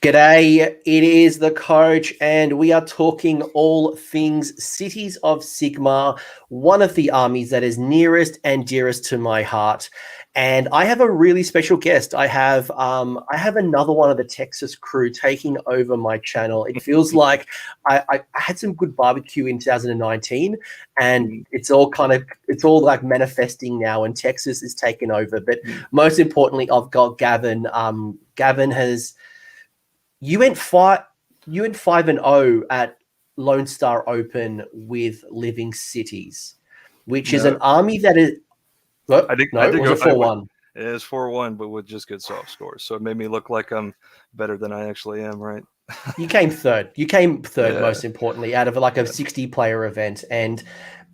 G'day, it is the coach, and we are talking all things Cities of Sigmar, one of the armies that is nearest and dearest to my heart. And I have a really special guest. I have another one of the Texas crew taking over my channel. It feels like I had some good barbecue in 2019, and it's all like manifesting now, and Texas is taking over. But most importantly, I've got Gavin. Gavin has. You went 5-0 at Lone Star Open with Living Cities, which is an army that is. I think was it 4-1? It is 4-1, but with just good soft scores. So it made me look like I'm better than I actually am, right? You came third. Most importantly, out of a 60-player event. And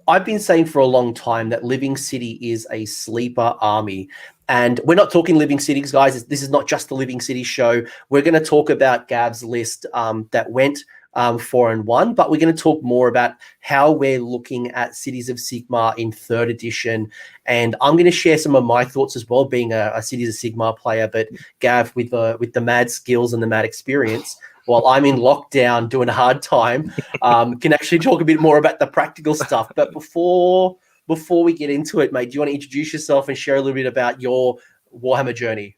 I've been saying for a long time that Living City is a sleeper army. And we're not talking Living Cities, guys. This is not just the Living Cities show. We're going to talk about Gav's list that went 4-1, but we're going to talk more about how we're looking at Cities of Sigmar in 3rd edition. And I'm going to share some of my thoughts as well, being a Cities of Sigmar player. But Gav, with the mad skills and the mad experience, while I'm in lockdown doing a hard time, can actually talk a bit more about the practical stuff. But before we get into it, mate, do you want to introduce yourself and share a little bit about your Warhammer journey?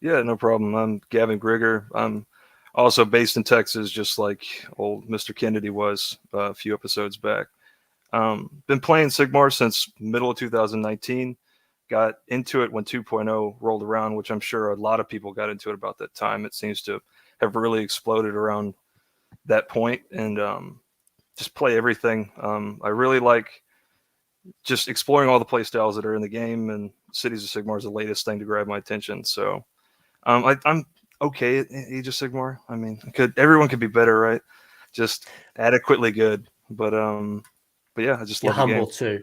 Yeah, no problem. I'm Gavin Grigar. I'm also based in Texas, just like old Mr. Kennedy was a few episodes back. Been playing Sigmar since middle of 2019. Got into it when 2.0 rolled around, which I'm sure a lot of people got into it about that time. It seems to have really exploded around that point, and just play everything. I really like just exploring all the play styles that are in the game, and Cities of Sigmar is the latest thing to grab my attention. So I'm okay at Age of Sigmar. I mean, everyone could be better, right? Just adequately good. But yeah, I just You're love the humble game. too.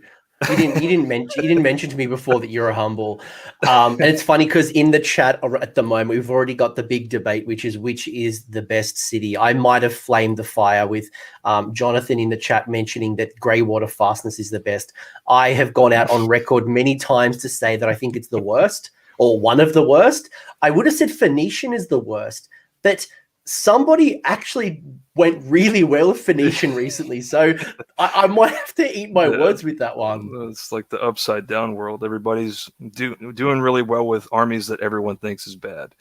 You didn't mention to me before that you're a humble. And it's funny because in the chat at the moment, we've already got the big debate, which is the best city. I might have flamed the fire with Jonathan in the chat mentioning that Greywater Fastness is the best. I have gone out on record many times to say that I think it's the worst or one of the worst. I would have said Phoenician is the worst, but somebody actually went really well with Phoenician recently, so I might have to eat my words with that one. It's like the upside down world. Everybody's doing really well with armies that everyone thinks is bad.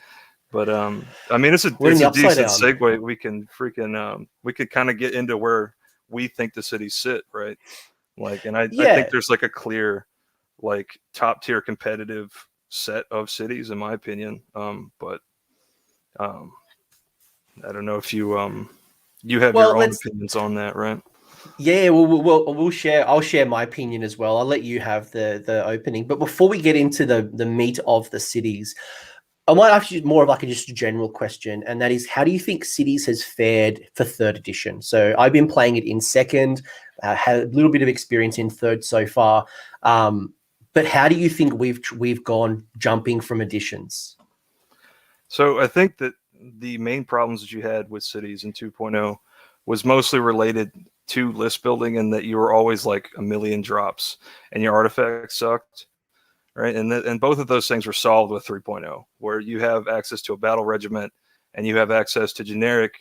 But I mean, it's a decent segue. We can we could kind of get into where we think the cities sit, right? Like, and I think there's like a clear, like, top tier competitive set of cities, in my opinion. But I don't know if you have your own opinions on that, right? Yeah, we'll share. I'll share my opinion as well. I'll let you have the opening. But before we get into the meat of the cities, I might ask you more of like just a general question, and that is, how do you think Cities has fared for 3rd edition? So I've been playing it in 2nd, had a little bit of experience in 3rd so far. But how do you think we've gone jumping from editions? So I think that the main problems that you had with Cities in 2.0 was mostly related to list building, and that you were always like a million drops and your artifacts sucked, right? And both of those things were solved with 3.0, where you have access to a battle regiment and you have access to generic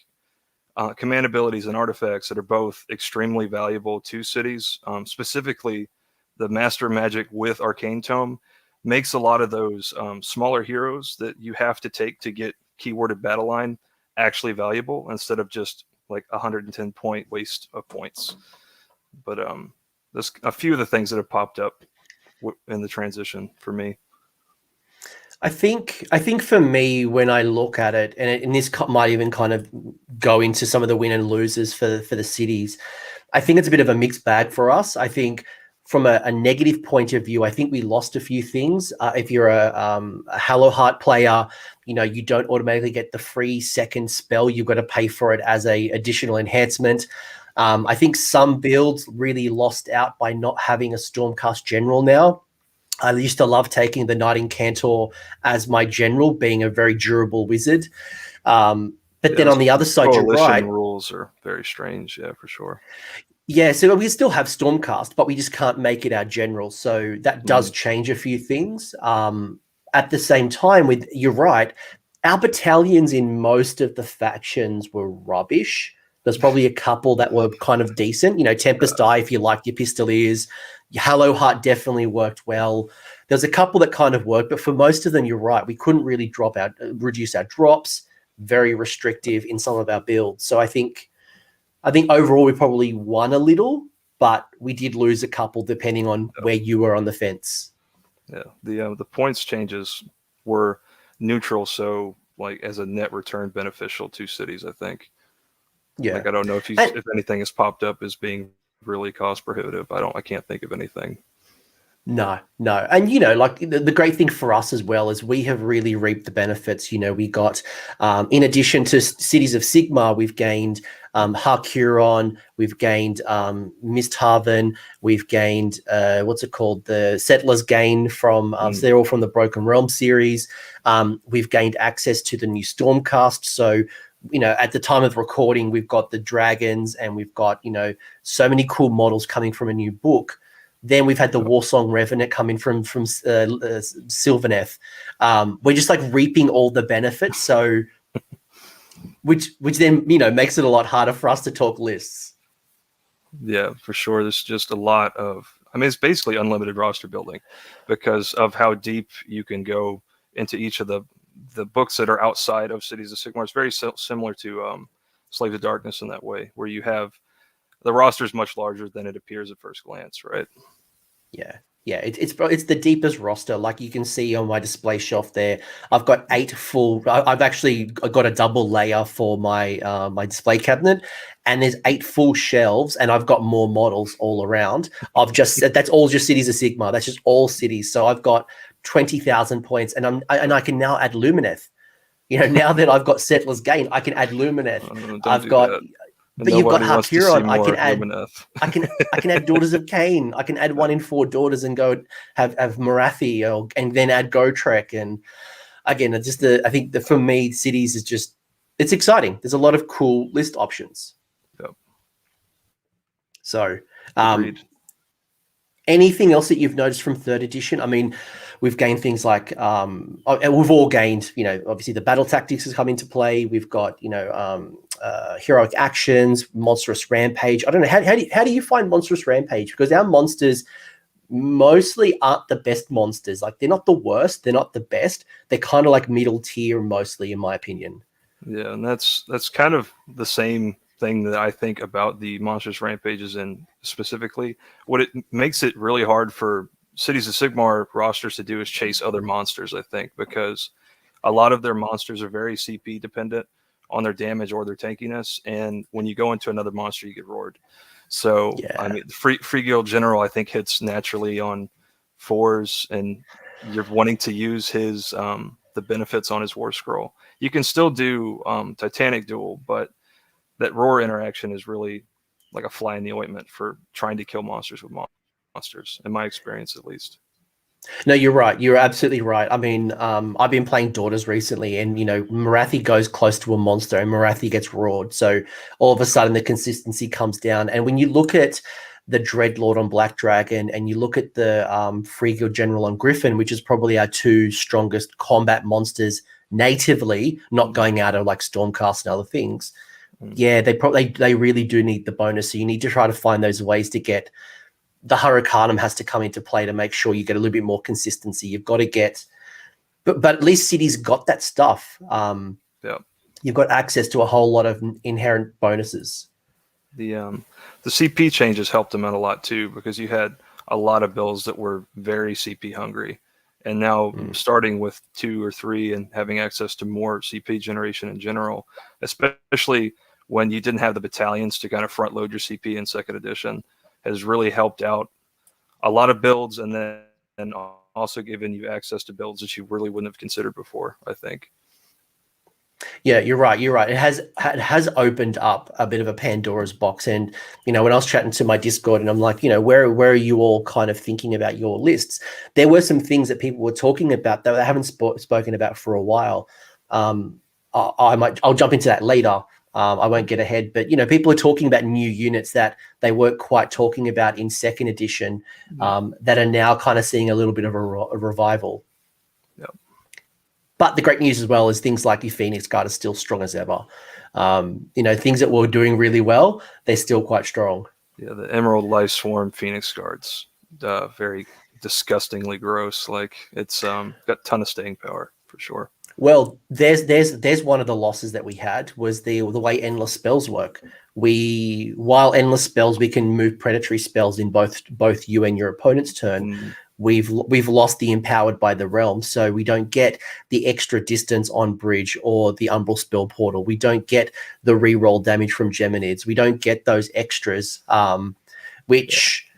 command abilities and artifacts that are both extremely valuable to cities. Specifically, the Master Magic with Arcane Tome makes a lot of those smaller heroes that you have to take to get keyworded battle line actually valuable, instead of just like 110 point waste of points. But there's a few of the things that have popped up in the transition for me. I think for me, when I look at it, and this might even kind of go into some of the win and losers for the cities, I think it's a bit of a mixed bag for us. I think from a negative point of view, I think we lost a few things. If you're a Hallowheart player, you don't automatically get the free 2nd spell. You've got to pay for it as a additional enhancement. I think some builds really lost out by not having a Stormcast general now. I used to love taking the Knight Incantor as my general, being a very durable wizard. But then on the other side, you're right. Rules are very strange, yeah, for sure. Yeah, so we still have Stormcast, but we just can't make it our general. So that does change a few things. At the same time, you're right, our battalions in most of the factions were rubbish. There's probably a couple that were kind of decent. Tempest Eye, if you liked your Pistoliers. Your Hallowheart definitely worked well. There's a couple that kind of worked, but for most of them, you're right. We couldn't really reduce our drops. Very restrictive in some of our builds. So I think overall we probably won a little, but we did lose a couple depending on where you were on the fence. Yeah, the points changes were neutral, so like as a net return beneficial to cities, I think. Yeah, like I don't know if anything has popped up as being really cost prohibitive. I can't think of anything. No. And, like the great thing for us as well is we have really reaped the benefits. We got, in addition to Cities of Sigmar, we've gained Harkness, we've gained Misthaven, we've gained, the Settlers Gain from, so they're all from the Broken Realm series. We've gained access to the new Stormcast. So, at the time of recording, we've got the dragons and we've got, so many cool models coming from a new book. Then we've had the Warsong Revenant coming from Sylvaneth. We're just like reaping all the benefits. So, which then, makes it a lot harder for us to talk lists. Yeah, for sure. There's just a lot of, it's basically unlimited roster building because of how deep you can go into each of the books that are outside of Cities of Sigmar. It's very similar to Slave to Darkness in that way, where you have the roster is much larger than it appears at first glance, right? Yeah, it's the deepest roster. Like you can see on my display shelf there, I've got 8 full. I've actually got a double layer for my my display cabinet, and there's 8 full shelves, and I've got more models all around. That's all just Cities of Sigmar. That's just all cities. So I've got 20,000 points, and I can now add Lumineth. Now that I've got Settlers Gain, I can add Lumineth. I've got. That. But you've got Harkness. I can add. Lumineth. I can add Daughters of Cain. I can add 1 in 4 daughters and go have Morathi, and then add Gotrek. And again, I think for me, cities is it's exciting. There's a lot of cool list options. Yep. So, anything else that you've noticed from 3rd edition? We've gained things like we've all gained. Obviously the battle tactics has come into play. We've got heroic actions, monstrous rampage. I don't know how do you find monstrous rampage, because our monsters mostly aren't the best monsters. Like they're not the worst, they're not the best. They're kind of like middle tier mostly, in my opinion. Yeah, and that's kind of the same thing that I think about the monstrous rampages, and specifically what it makes it really hard for Cities of Sigmar rosters to do is chase other monsters, I think, because a lot of their monsters are very CP dependent on their damage or their tankiness, and when you go into another monster, you get roared. So, yeah. Free Guild General, I think, hits naturally on 4s, and you're wanting to use his the benefits on his War Scroll. You can still do Titanic Duel, but that roar interaction is really like a fly in the ointment for trying to kill monsters with monsters, in my experience at least. No, you're right. You're absolutely right. I've been playing Daughters recently, and Morathi goes close to a monster and Morathi gets roared. So all of a sudden the consistency comes down. And when you look at the Dreadlord on Black Dragon, and you look at the Free Guild General on Griffin, which is probably our 2 strongest combat monsters natively, not going out of like Stormcast and other things. Yeah, they really do need the bonus. So you need to try to find those ways to get. The Hurricanum has to come into play to make sure you get a little bit more consistency. You've got to get, but at least City's got that stuff. You've got access to a whole lot of inherent bonuses. The CP changes helped them out a lot too, because you had a lot of builds that were very CP hungry, and now starting with 2 or 3 and having access to more CP generation in general, especially when you didn't have the battalions to kind of front load your CP in 2nd edition, has really helped out a lot of builds, and then also given you access to builds that you really wouldn't have considered before, I think. Yeah, you're right. It has opened up a bit of a Pandora's box. And, when I was chatting to my Discord and I'm like, where are you all kind of thinking about your lists? There were some things that people were talking about that they haven't spoken about for a while. I'll jump into that later. I won't get ahead, but people are talking about new units that they weren't quite talking about in 2nd edition, that are now kind of seeing a little bit of a revival. Yep. But the great news as well is things like the Phoenix Guard is still strong as ever. Things that were doing really well, they're still quite strong. Yeah, the Emerald Life Swarm Phoenix Guards, very disgustingly gross. Like it's got a ton of staying power for sure. Well, there's one of the losses that we had was the way endless spells work. While endless spells, we can move predatory spells in both you and your opponent's turn. We've lost the empowered by the realm, so we don't get the extra distance on bridge or the umbral spell portal. We don't get the reroll damage from Geminids. We don't get those extras, which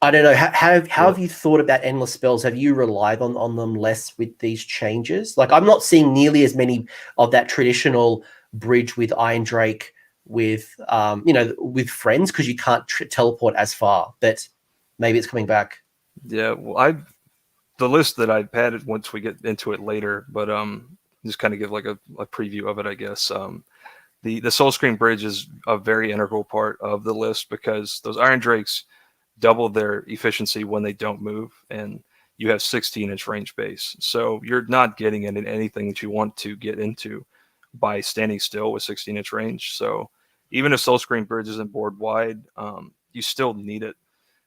I don't know. How have you thought about endless spells? Have you relied on them less with these changes? Like I'm not seeing nearly as many of that traditional bridge with Iron Drake with with friends because you can't teleport as far. But maybe it's coming back. Yeah, well, the list that I've had once we get into it later, but just kind of give like a preview of it, I guess. The Soulscry Bridge is a very integral part of the list because those Iron Drakes double their efficiency when they don't move, and you have 16-inch range base. So you're not getting into anything that you want to get into by standing still with 16-inch range. So even if Soulscry Bridge isn't board wide, you still need it,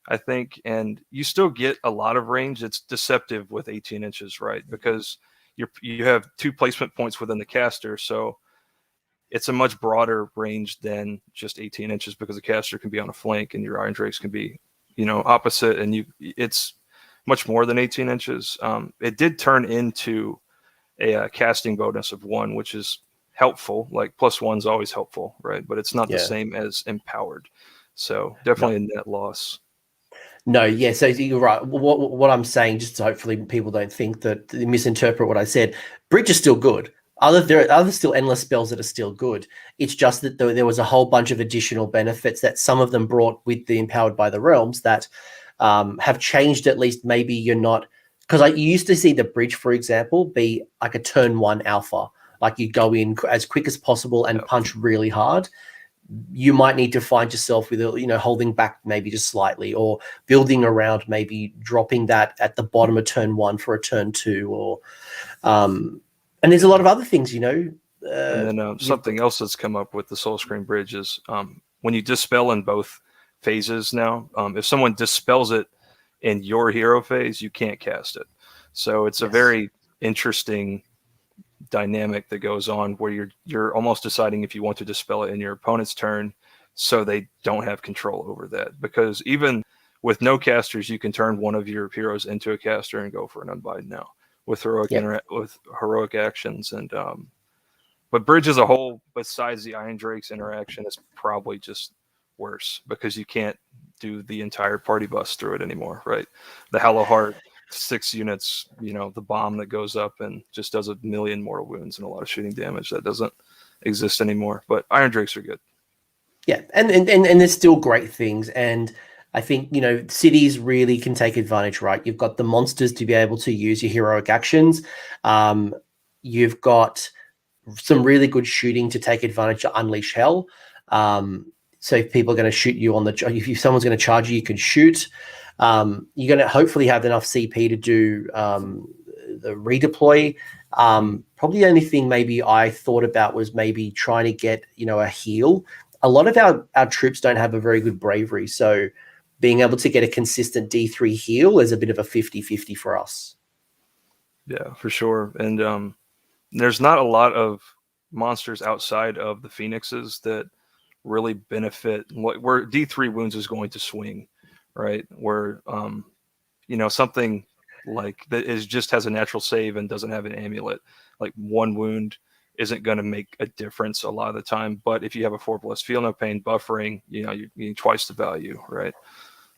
I think, and you still get a lot of range. It's deceptive with 18 inches, right? Because you have 2 placement points within the caster, so it's a much broader range than just 18 inches because the caster can be on a flank and your Iron Drakes can be, opposite, and it's much more than 18 inches. It did turn into a casting bonus of 1, which is helpful. Like +1's always helpful, right? But it's not the same as empowered. So definitely a net loss. No, yeah. So you're right. What I'm saying, just so hopefully people don't think that they misinterpret what I said. Bridge is still good. There are other still endless spells that are still good. It's just that there was a whole bunch of additional benefits that some of them brought with the Empowered by the Realms that have changed. At least maybe you're not, because you used to see the bridge, for example, be like a turn 1 alpha. Like you go in as quick as possible and punch really hard. You might need to find yourself with, holding back maybe just slightly or building around, maybe dropping that at the bottom of turn 1 for a turn 2 or, and there's a lot of other things, and then something else that's come up with the Soulscry Bridge is when you dispel in both phases now, if someone dispels it in your hero phase, you can't cast it. So it's a very interesting dynamic that goes on where you're almost deciding if you want to dispel it in your opponent's turn so they don't have control over that. Because even with no casters, you can turn one of your heroes into a caster and go for an unbind now with heroic actions. And but Bridge as a whole, besides the Iron Drake's interaction, is probably just worse because you can't do the entire party bus through it anymore, right? The Hallowheart 6 units, the bomb that goes up and just does 1 million mortal wounds and a lot of shooting damage, that doesn't exist anymore. But Iron Drakes are good. Yeah, and there's still great things, and I think cities really can take advantage, right? You've got the monsters to be able to use your heroic actions. You've got some really good shooting to take advantage of Unleash Hell. So if people are going to shoot you if someone's going to charge you, you can shoot. You're going to hopefully have enough CP to do the redeploy. Probably the only thing maybe I thought about was maybe trying to get a heal. A lot of our troops don't have a very good bravery, so being able to get a consistent D3 heal is a bit of a 50-50 for us. Yeah, for sure. And there's not a lot of monsters outside of the Phoenixes that really benefit where D3 wounds is going to swing, right? Where something like that just has a natural save and doesn't have an amulet, like 1 wound isn't going to make a difference a lot of the time. But if you have a 4+ feel no pain buffering, you're getting twice the value, right?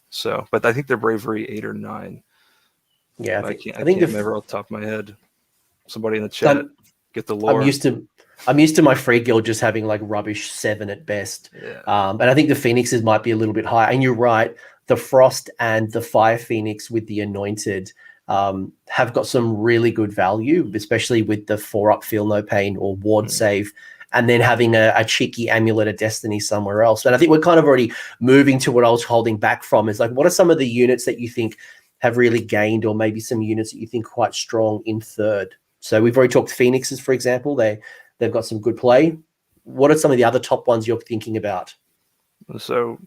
So, but I think their bravery 8 or 9. Yeah, I can't remember off the top of my head. Somebody in the chat, get the lore. I'm used to my free guild just having like rubbish 7 at best. Yeah. And I think the Phoenixes might be a little bit higher. And you're right, the Frost and the Fire Phoenix with the Anointed have got some really good value, especially with the 4+ feel no pain or ward save, and then having a cheeky Amulet of Destiny somewhere else. And I think we're kind of already moving to what I was holding back from is like, what are some of the units that you think have really gained, or maybe some units that you think quite strong in third? So we've already talked Phoenixes, for example. They've got some good play. What are some of the other top ones you're thinking about? So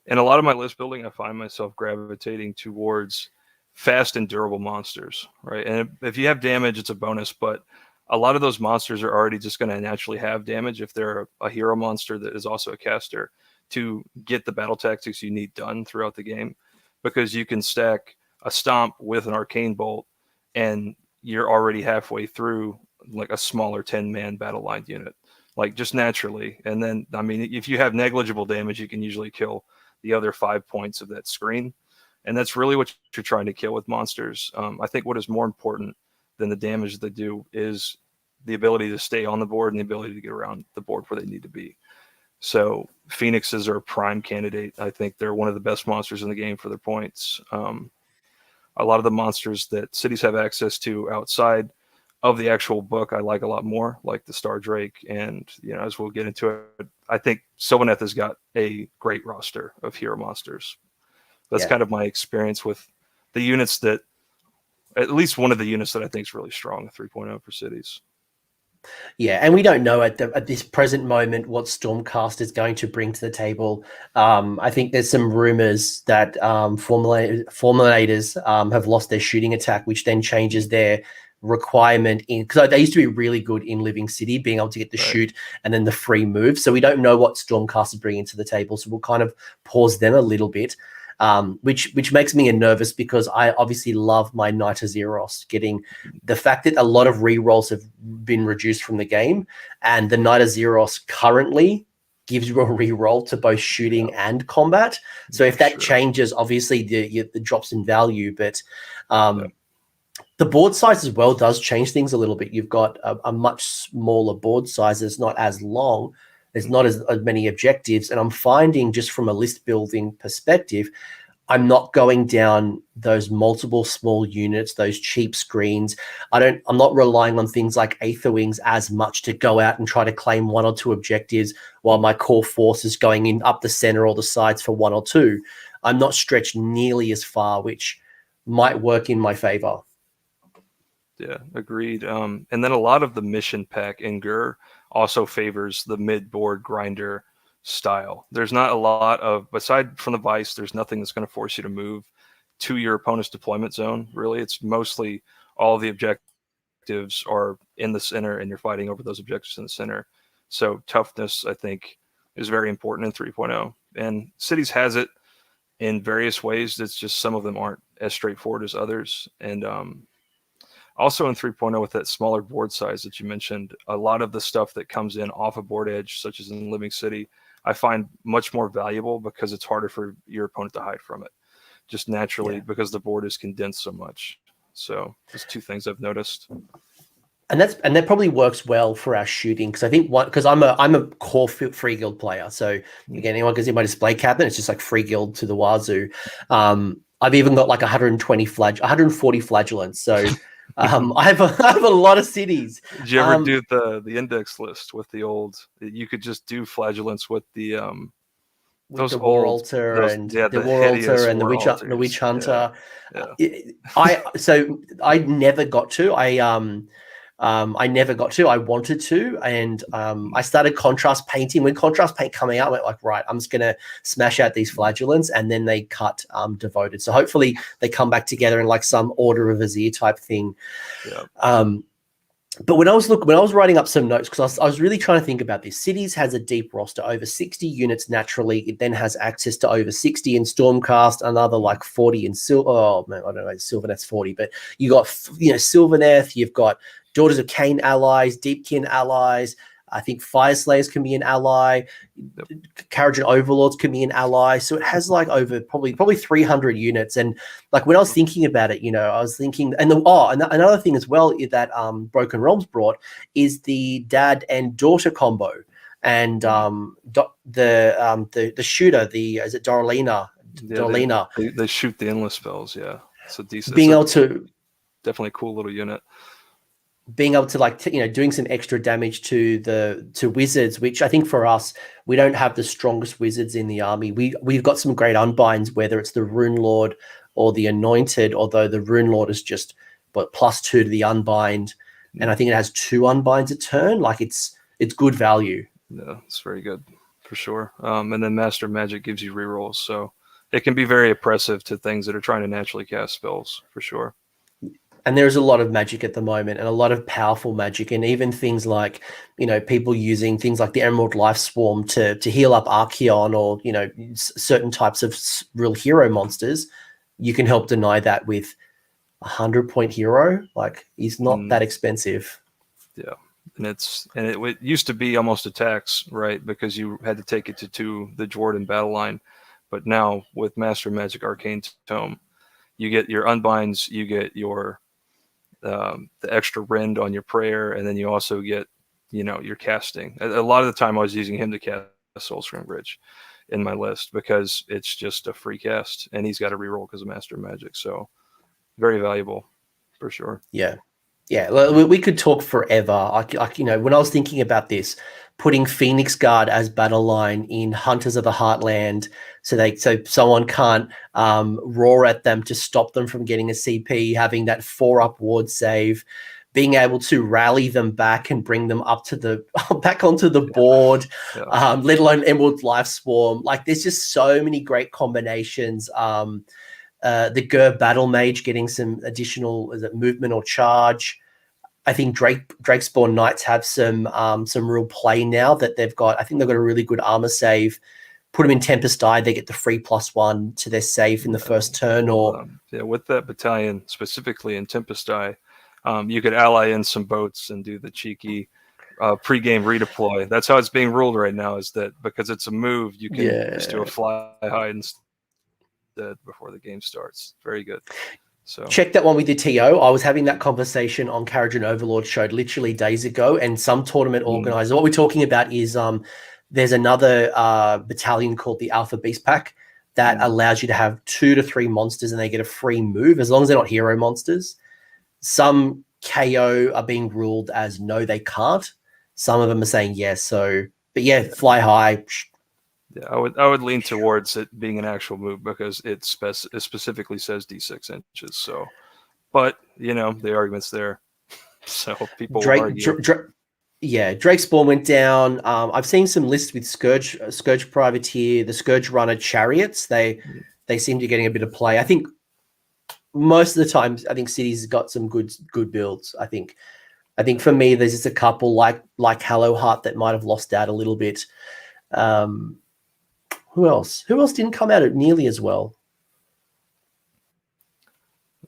in a lot of my list building, I find myself gravitating towards fast and durable monsters, right? And if you have damage, it's a bonus, but a lot of those monsters are already just going to naturally have damage if they're a hero monster that is also a caster, to get the battle tactics you need done throughout the game, because you can stack a stomp with an arcane bolt and you're already halfway through like a smaller 10-man battle line unit, like just naturally. And then, I mean, if you have negligible damage, you can usually kill the other 5 points of that screen. And that's really what you're trying to kill with monsters. I think what is more important than the damage they do is the ability to stay on the board and the ability to get around the board where they need to be. So Phoenixes are a prime candidate. I think they're one of the best monsters in the game for their points. A lot of the monsters that cities have access to outside of the actual book, I like a lot more, like the Star Drake. And, as we'll get into it, I think Sylvaneth has got a great roster of hero monsters. That's kind of my experience with the units that, at least one of the units that I think is really strong, 3.0 for cities. Yeah, and we don't know at this present moment what Stormcast is going to bring to the table. I think there's some rumors that Fulminators have lost their shooting attack, which then changes their requirement in, because they used to be really good in Living City, being able to get the shoot and then the free move. So we don't know what Stormcast is bringing to the table. So we'll kind of pause them a little bit. Which makes me nervous, because I obviously love my Knight of Zeros. Getting the fact that a lot of rerolls have been reduced from the game, and the Knight of Zeros currently gives you a reroll to both shooting and combat. So if that changes, obviously the drops in value, but the board size as well does change things a little bit. You've got a much smaller board size. It's not as long. There's not as many objectives. And I'm finding, just from a list building perspective, I'm not going down those multiple small units, those cheap screens. I'm not relying on things like Aether Wings as much to go out and try to claim 1 or 2 objectives while my core force is going in up the center or the sides for 1 or 2. I'm not stretched nearly as far, which might work in my favor. Yeah, agreed. And then a lot of the mission pack in Gur also favors the mid-board grinder style. There's not a lot of, aside from the Vice, there's nothing that's going to force you to move to your opponent's deployment zone, really. It's mostly all the objectives are in the center, and you're fighting over those objectives in the center. So toughness, I think, is very important in 3.0. And Cities has it in various ways. It's just some of them aren't as straightforward as others. And also in 3.0, with that smaller board size that you mentioned, a lot of the stuff that comes in off a board edge, such as in Living City, I find much more valuable because it's harder for your opponent to hide from it, just naturally, because the board is condensed so much. So there's 2 things I've noticed. And that probably works well for our shooting, because I think because I'm a core free guild player. So again, anyone can see my display cabinet, it's just like free guild to the wazoo. I've even got like 140 flagellants. So I have a lot of cities. Did you ever do the index list with the old? You could just do flagellants with the with the War Altar and the War Altar and the Witch Hunter. I never got to. I never got to. I wanted to, and I started contrast painting. When contrast paint coming out, I went like, right, I'm just gonna smash out these flagellants, and then they cut devoted. So hopefully they come back together in like some Order of Vizier type thing. But when I was writing up some notes, because I was really trying to think about this. Cities has a deep roster, over 60 units naturally. It then has access to over 60 in Stormcast, another like 40 in Sylvaneth's 40. But you got Sylvaneth, you've got Daughters of Cain allies, Deepkin allies. I think Fireslayers can be an ally. Carriage and Overlords can be an ally. So it has like over probably 300 units. And like when I was thinking about it, I was thinking, and another thing as well that Broken Realms brought is the dad and daughter combo, and the shooter, is it Doralina? Doralina. They shoot the endless spells. Yeah, it's a decent. Definitely a cool little unit. Being able to doing some extra damage to wizards, which I think for us, we don't have the strongest wizards in the army. We've got some great unbinds, whether it's the Runelord or the Anointed, although the Runelord is just +2 to the unbind. and I think it has 2 unbinds a turn. Like it's good value. Yeah, it's very good for sure. And then Master Magic gives you rerolls, so it can be very oppressive to things that are trying to naturally cast spells for sure. And there's a lot of magic at the moment, and a lot of powerful magic, and even things like, people using things like the Emerald Life Swarm to heal up Archeon, or certain types of real hero monsters. You can help deny that with 100-point hero. Like, he's not that expensive. Yeah, and it used to be almost a tax, right? Because you had to take it to the Jordan battle line, but now with Master Magic Arcane Tome, you get your unbinds, you get your the extra rend on your prayer, and then you also get your casting. A lot of the time I was using him to cast Soulscry Bridge in my list because it's just a free cast, and he's got a reroll because of Master Magic, so very valuable for sure. Yeah, we could talk forever. When I was thinking about this, putting Phoenix Guard as battle line in Hunters of the Heartland, so someone can't roar at them to stop them from getting a CP, having that 4-up ward save, being able to rally them back and bring them up to back onto the board, let alone Emerald Life Swarm. Like, there's just so many great combinations. The Gur Battlemage getting some additional movement or charge. I think Drakespawn Knights have some real play now that they've got. I think they've got a really good armor save. Put them in Tempest Eye, they get the free +1 to their save in the first turn. Or with that battalion specifically in Tempest Eye, you could ally in some boats and do the cheeky pre-game redeploy. That's how it's being ruled right now. Is that because it's a move, you can just do a fly hide instead before the game starts. Very good. So check that one with the TO. I was having that conversation on Carriage and Overlord show literally days ago, and some tournament organizer. What we're talking about is there's another battalion called the Alpha Beast Pack that allows you to have 2 to 3 monsters, and they get a free move as long as they're not hero monsters. Some KO are being ruled as no, they can't. Some of them are saying yes. So, but yeah, fly high. Yeah, I would lean towards it being an actual move because it specifically says D6 inches. So, but the argument's there, so people will argue. Drakespawn went down. I've seen some lists with Scourge Privateer, the Scourge Runner Chariots. They seem to be getting a bit of play. I think most of the time, City's got some good builds. I think for me, there's just a couple like Hallowheart that might have lost out a little bit. Who else? Who else didn't come out nearly as well?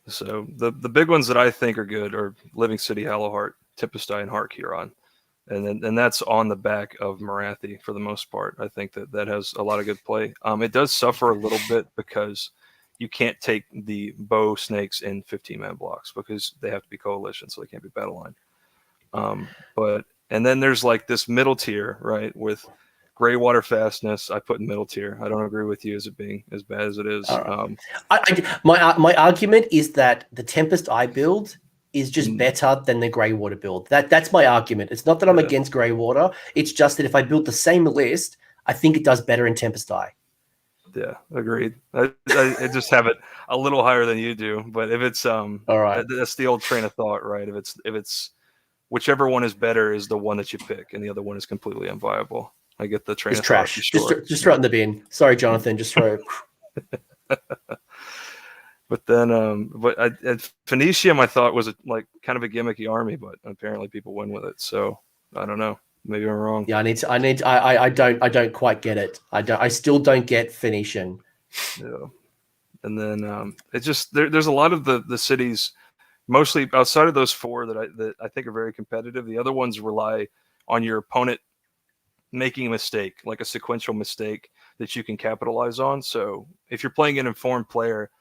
So the big ones that I think are good are Living City, Hallowheart, Tempest Eye, and Hark Huron. And that's on the back of Marathi for the most part. I think that has a lot of good play. It does suffer a little bit because you can't take the bow snakes in 15-man blocks because they have to be coalition, so they can't be battle line. And then there's like this middle tier, right, with Gray Water Fastness. I put in middle tier. I don't agree with you as it being as bad as it is. My argument is that the Tempest Eye build is just better than the Grey Water build. That's my argument. It's not that I'm against Grey Water. It's just that if I build the same list, I think it does better in Tempest Eye. Yeah, agreed. I just have it a little higher than you do. But if it's all right, that's the old train of thought, right? If it's whichever one is better is the one that you pick, and the other one is completely unviable. I get the train of trash. Thought. Just throw it in the bin. Sorry, Jonathan. Just throw it. But then, Phoenicium I thought was kind of a gimmicky army, but apparently people win with it. So I don't know. Maybe I'm wrong. Yeah, I don't quite get it. I still don't get Phoenician. Yeah, and then it's just there's a lot of the cities, mostly outside of those 4 that I think are very competitive. The other ones rely on your opponent making a mistake, like a sequential mistake that you can capitalize on. So if you're playing an informed player,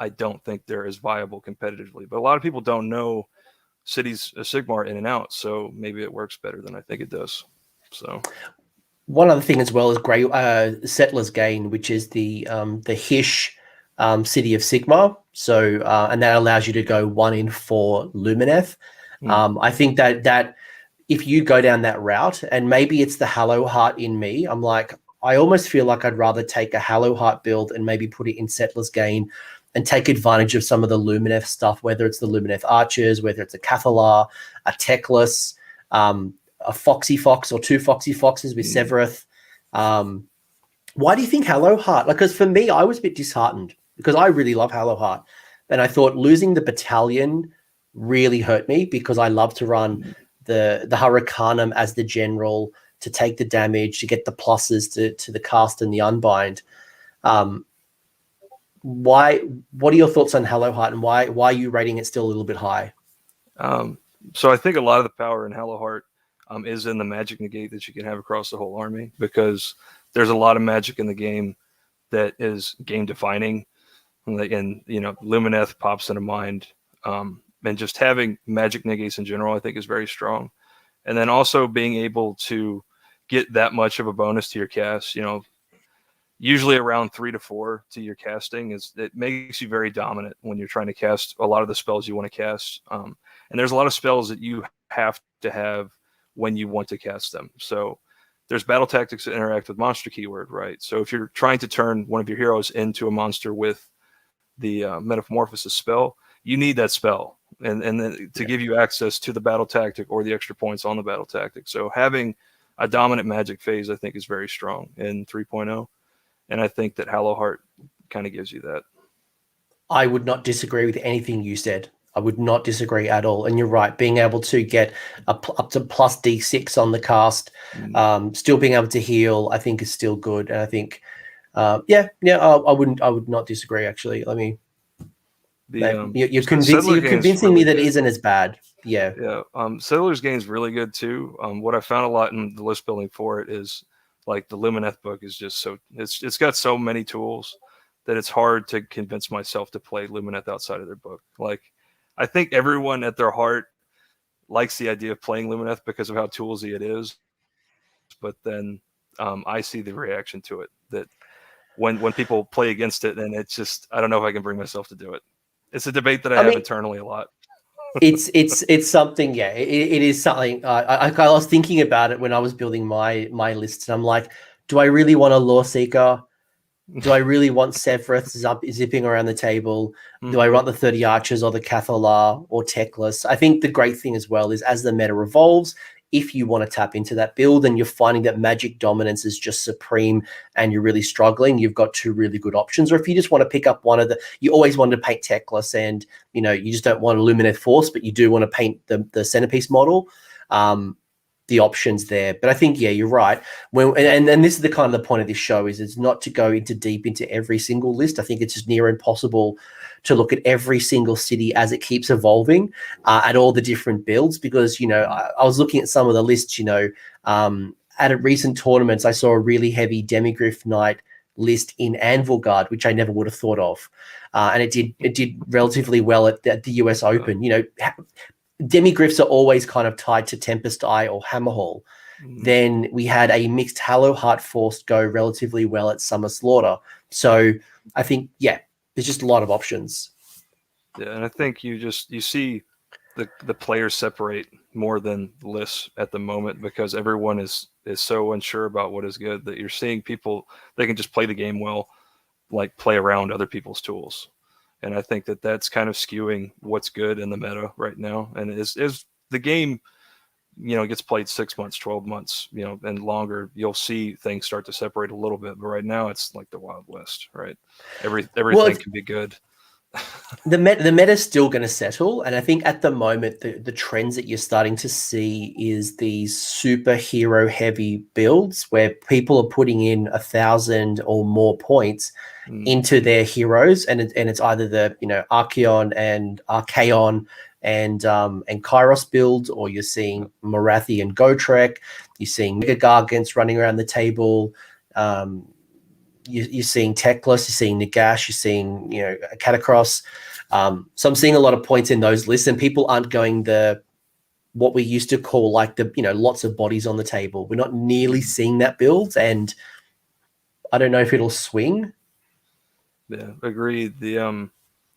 I don't think they're as viable competitively. But a lot of people don't know Cities of Sigmar in and out, so maybe it works better than I think it does. So one other thing as well is Settler's Gain, which is the Hish City of Sigmar. So and that allows you to go 1 in 4 Lumineth. I think that if you go down that route, and maybe it's the Hallowheart in me, I almost feel like I'd rather take a Hallowheart build and maybe put it in Settler's Gain and take advantage of some of the Lumineth stuff, whether it's the Lumineth Archers, whether it's a Cathalar, a Teclis, a Foxy Fox or 2 Foxy Foxes with Severeth. Why do you think Hallowheart? Because for me, I was a bit disheartened because I really love Hallowheart. And I thought losing the battalion really hurt me because I love to run the Hurricanum as the general to take the damage, to get the pluses to the cast and the unbind. What are your thoughts on Hallowheart, and why are you rating it still a little bit high? So I think a lot of the power in Hallowheart is in the magic negate that you can have across the whole army, because there's a lot of magic in the game that is game defining, and Lumineth pops into mind, and just having magic negates in general I think is very strong. And then also being able to get that much of a bonus to your cast, usually around 3 to 4 to your casting, it makes you very dominant when you're trying to cast a lot of the spells you want to cast. And there's a lot of spells that you have to have when you want to cast them. So there's battle tactics that interact with monster keyword, right? So if you're trying to turn one of your heroes into a monster with the metamorphosis spell, you need that spell and then to give you access to the battle tactic or the extra points on the battle tactic. So having a dominant magic phase, I think, is very strong in 3.0. And I think that Hallowheart kind of gives you that. I would not disagree with anything you said. I would not disagree at all. And you're right, being able to get up to plus D6 on the cast, still being able to heal, I think is still good. And I think, I would not disagree, actually. I mean, you're convincing me that it isn't as bad. Yeah. Settler's Game is really good too. What I found a lot in the list building for it is like the Lumineth book is just it's got so many tools that it's hard to convince myself to play Lumineth outside of their book. Like, I think everyone at their heart likes the idea of playing Lumineth because of how toolsy it is. But then I see the reaction to it, that when people play against it, and it's just, I don't know if I can bring myself to do it. It's a debate that I have internally a lot. it's something, yeah. It is something. I was thinking about it when I was building my lists, and I'm like, do I really want a Lore Seeker? Do I really want Severeth zipping around the table? Do I want the 30 Archers or the Cathalar or Teclis? I think the great thing as well is as the meta evolves, if you want to tap into that build and you're finding that magic dominance is just supreme and you're really struggling, you've got 2 really good options. Or if you just want to pick up one of you always want to paint Teclis and, you just don't want a Lumineth Force, but you do want to paint the centerpiece model, the options there. But I think, yeah, you're right. And this is the kind of the point of this show is it's not to go deep into every single list. I think it's just near impossible to look at every single city as it keeps evolving at all the different builds, because, I was looking at some of the lists, at a recent tournaments, I saw a really heavy Demigryph Knight list in Anvilgard, which I never would have thought of. And it did relatively well at the US Open. Demigryphs are always kind of tied to Tempest Eye or Hammerhall. Then we had a mixed Hallowheart Force go relatively well at Summer Slaughter. So I think, yeah, there's just a lot of options. Yeah, and I think you see the players separate more than lists at the moment, because everyone is so unsure about what is good that you're seeing people, they can just play the game well, like play around other people's tools. And I think that that's kind of skewing what's good in the meta right now. And as the game, gets played 6 months, 12 months, and longer, you'll see things start to separate a little bit. But right now it's like the Wild West, right? Everything can be good. The meta is still going to settle. And I think at the moment, the trends that you're starting to see is these superhero heavy builds where people are putting in 1,000 or more points into their heroes, and it's either the Archeon and Archaon and Kairos builds, or you're seeing Morathi and Gotrek, you're seeing Mega Gargants running around the table, you're seeing Teclis, you're seeing Nagash, you're seeing Catacross. So I'm seeing a lot of points in those lists, and people aren't going what we used to call like lots of bodies on the table. We're not nearly seeing that build, and I don't know if it'll swing. Yeah, agreed.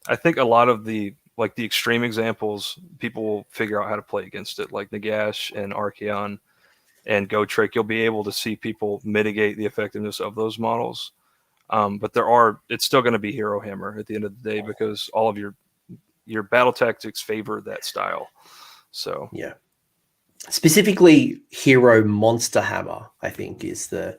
I think a lot of the extreme examples, people will figure out how to play against it, like Nagash and Archeon and Gotrek. You'll be able to see people mitigate the effectiveness of those models. But it's still going to be hero hammer at the end of the day because all of your battle tactics favor that style. So yeah, specifically hero monster hammer, I think is the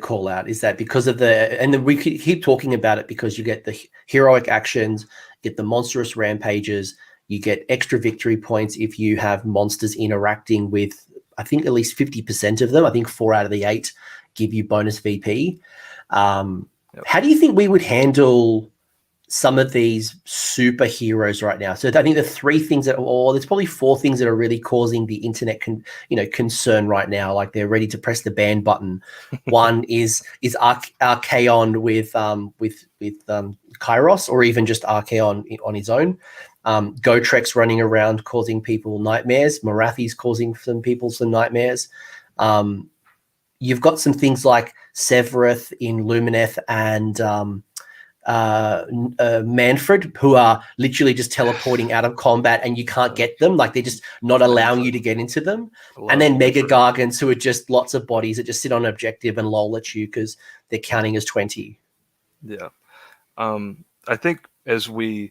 call out. Is that because of and then we keep talking about it because you get the heroic actions, get the monstrous rampages, you get extra victory points if you have monsters interacting with, I think, at least 50% of them. I think 4 out of the 8 give you bonus VP. How do you think we would handle some of these superheroes right now? So I think the 3 things there's probably 4 things that are really causing the internet concern right now. Like they're ready to press the ban button. One is Archaon with Kairos, or even just Archaon on his own. Gotrex running around causing people nightmares. Morathi's causing some people some nightmares. You've got some things like Severeth in Lumineth and Manfred, who are literally just teleporting out of combat and you can't get them. Like they're just not allowing you to get into them. And then Mega Gargants, who are just lots of bodies that just sit on an objective and lol at you because they're counting as 20. Yeah. I think as the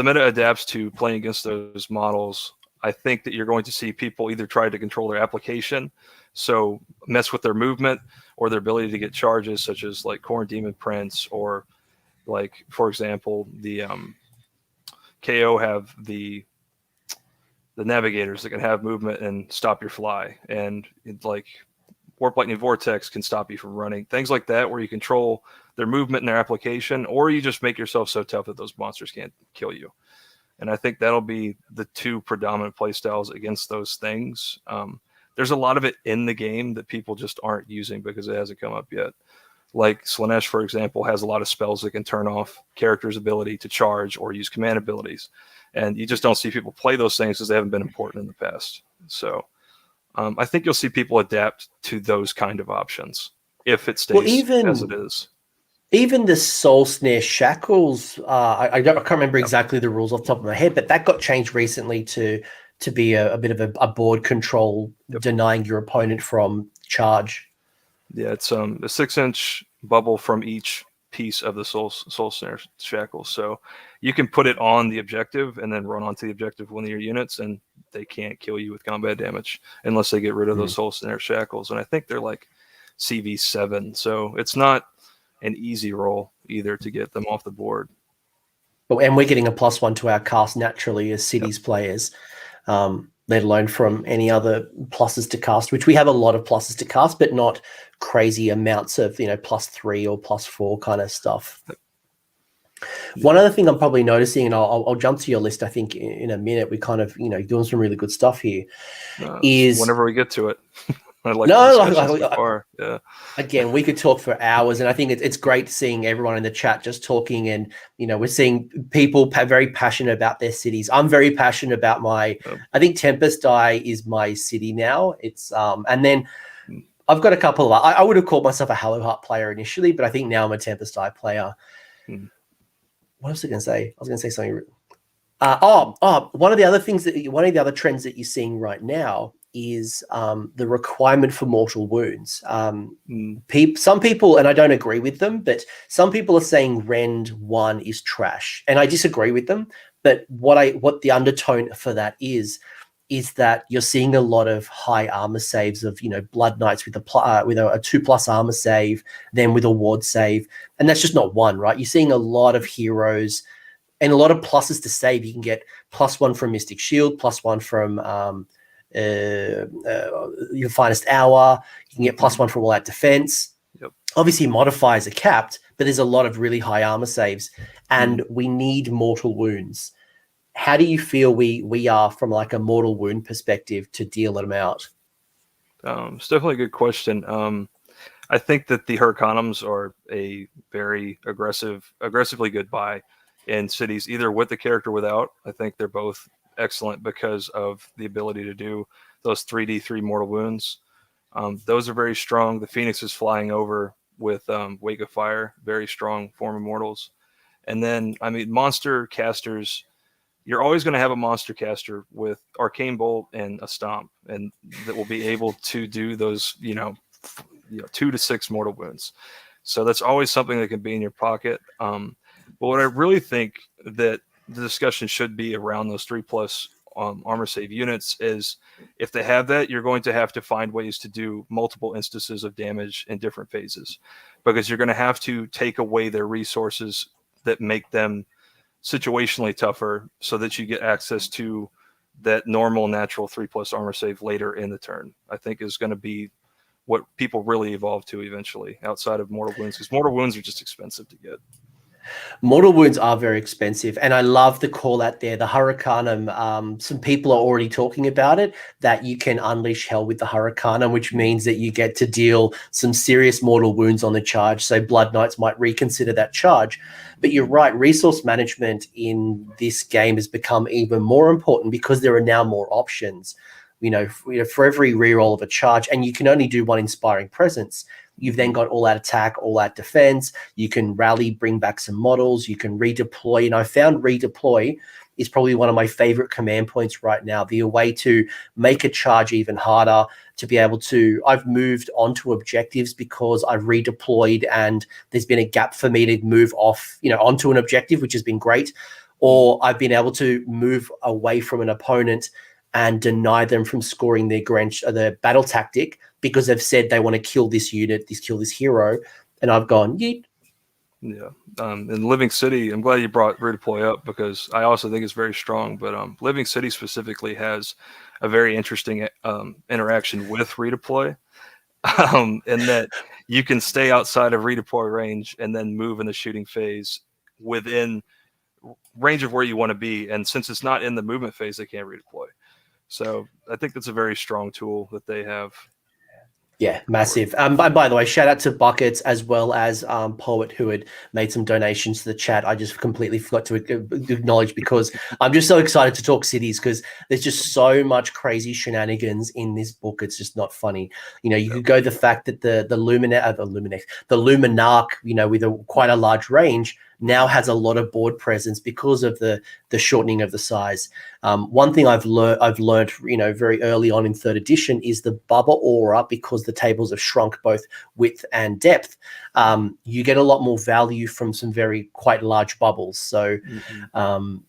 meta adapts to playing against those models, I think that you're going to see people either try to control their application, so mess with their movement or their ability to get charges, such as like Khorne Demon Prince, or like, for example, the KO have the navigators that can have movement and stop your fly, and like Warp Lightning Vortex can stop you from running. Things like that where you control their movement and their application, or you just make yourself so tough that those monsters can't kill you. And I think that'll be the 2 predominant playstyles against those things. There's a lot of it in the game that people just aren't using because it hasn't come up yet. Like Slaanesh, for example, has a lot of spells that can turn off characters' ability to charge or use command abilities. And you just don't see people play those things because they haven't been important in the past. So I think you'll see people adapt to those kind of options if it stays as it is. Even the Soul Snare Shackles, I can't remember exactly the rules off the top of my head, but that got changed recently to be a bit of a board control, denying your opponent from charge. Yeah, it's a 6-inch bubble from each piece of the Soul Snare Shackles. So you can put it on the objective and then run onto the objective with one of your units, and they can't kill you with combat damage unless they get rid of those Soul Snare Shackles. And I think they're like CV7, so it's not an easy roll either to get them off the board. And we're getting a +1 to our cast naturally as Cities players, let alone from any other pluses to cast, which we have a lot of pluses to cast, but not crazy amounts of, +3 or +4 kind of stuff. Yeah. One other thing I'm probably noticing, and I'll jump to your list, I think, in a minute, we kind of, doing some really good stuff here, is whenever we get to it. Yeah. Again, we could talk for hours, and I think it's great seeing everyone in the chat just talking, and we're seeing people very passionate about their cities. I'm very passionate about I think Tempest Eye is my city now. It's and then I've got a couple of, I would have called myself a Hallowheart player initially, but I think now I'm a Tempest Eye player. What was I going to say? I was going to say something. One of the other trends that you're seeing right now is the requirement for mortal wounds. Some people, and I don't agree with them, but some people are saying Rend 1 is trash, and I disagree with them. But what the undertone for that is that you're seeing a lot of high armor saves of Blood Knights with a 2+ armor save, then with a ward save, and that's just not 1, right? You're seeing a lot of heroes and a lot of pluses to save. You can get +1 from Mystic Shield, +1 from your Finest Hour. You can get +1 from All Out Defense. Obviously, modifiers are capped, but there's a lot of really high armor saves, and we need mortal wounds. How do you feel we are from like a mortal wound perspective to deal them out? It's definitely a good question. I think that the Hurricanums are a very aggressively good buy in cities, either with the character or without. I think they're both excellent because of the ability to do those 3d3 mortal wounds. Those are very strong. The Phoenix is flying over with Wake of Fire, very strong form of mortals. And then, monster casters, you're always going to have a monster caster with Arcane Bolt and a Stomp, and that will be able to do those, 2 to 6 mortal wounds. So that's always something that can be in your pocket. But what I really think that the discussion should be around those 3+ armor save units is, if they have that, you're going to have to find ways to do multiple instances of damage in different phases, because you're going to have to take away their resources that make them situationally tougher so that you get access to that normal natural 3+ armor save later in the turn. I think is going to be what people really evolve to eventually, outside of mortal wounds, because mortal wounds are just expensive to get. Mortal wounds are very expensive, and I love the call out there. The Hurricanum, some people are already talking about it, that you can unleash hell with the Hurricanum, which means that you get to deal some serious mortal wounds on the charge. So Blood Knights might reconsider that charge. But you're right, resource management in this game has become even more important because there are now more options. For every reroll of a charge, and you can only do one Inspiring Presence. You've then got all-out attack, all-out defense. You can rally, bring back some models. You can redeploy. And I found redeploy is probably one of my favorite command points right now. The way to make a charge even harder, to be able to... I've moved onto objectives because I've redeployed and there's been a gap for me to move off, onto an objective, which has been great. Or I've been able to move away from an opponent and deny them from scoring their battle tactic because they've said they want to kill this unit, kill this hero, and I've gone, yeet. Yeah. In Living City, I'm glad you brought redeploy up, because I also think it's very strong. But Living City specifically has a very interesting interaction with redeploy, in that you can stay outside of redeploy range and then move in the shooting phase within range of where you want to be. And since it's not in the movement phase, they can't redeploy. So I think that's a very strong tool that they have. Yeah, massive. By the way, shout out to Buckets as well as Poet, who had made some donations to the chat. I just completely forgot to acknowledge, because I'm just so excited to talk cities, because there's just so much crazy shenanigans in this book. It's just not funny. You could go the fact that the Luminarch, with quite a large range, now has a lot of board presence because of the shortening of the size. One thing I've learned, very early on in 3rd edition, is the bubble aura, because the tables have shrunk both width and depth. You get a lot more value from some quite large bubbles. So can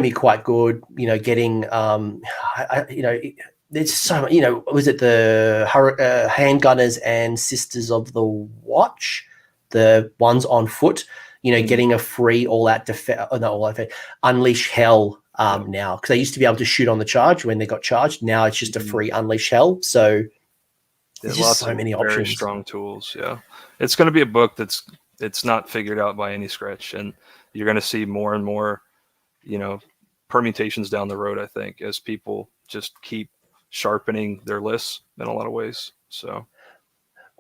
be quite good, getting, there's so much, was it the handgunners and Sisters of the Watch, the ones on foot, getting a free all-out unleash hell now, because they used to be able to shoot on the charge when they got charged. Now it's just a free unleash hell. So there's just so many options. Very strong tools. Yeah, it's going to be a book it's not figured out by any stretch, and you're going to see more and more, permutations down the road, I think, as people just keep sharpening their lists in a lot of ways. So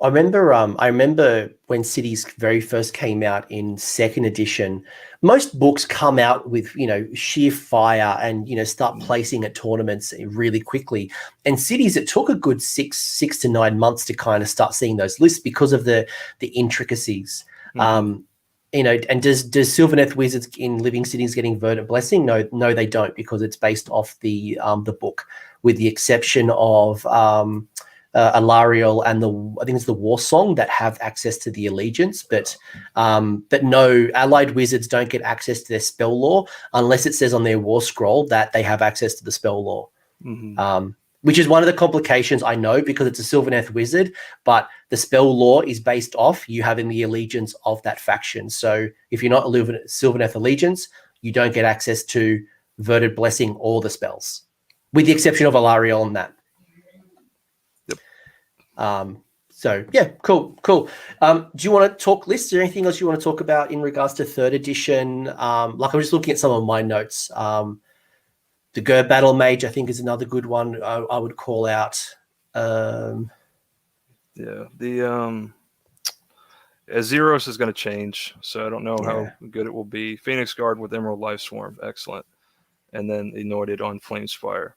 I remember when Cities very first came out in 2nd edition, most books come out with, sheer fire and, start placing at tournaments really quickly. And Cities, it took a good six to 9 months to kind of start seeing those lists because of the intricacies. And does Sylvaneth Wizards in Living Cities getting Verdant Blessing? No, they don't, because it's based off the book, with the exception of Alarielle and I think it's the War Song that have access to the Allegiance, but no, Allied Wizards don't get access to their spell lore unless it says on their War Scroll that they have access to the spell lore. Which is one of the complications, I know, because it's a Sylvaneth Wizard, but the spell lore is based off you having the allegiance of that faction. So if you're not a Sylvaneth Allegiance, you don't get access to Verdant Blessing or the spells, with the exception of Alarielle on that. So yeah, cool. Do you want to talk lists? Is there anything else you want to talk about in regards to 3rd edition? I'm just looking at some of my notes. The Ger Battlemage, I think, is another good one I would call out. The Azeros is going to change, so I don't know how good it will be. Phoenix Guard with Emerald Lifeswarm, excellent. And then Anointed on Flamespire.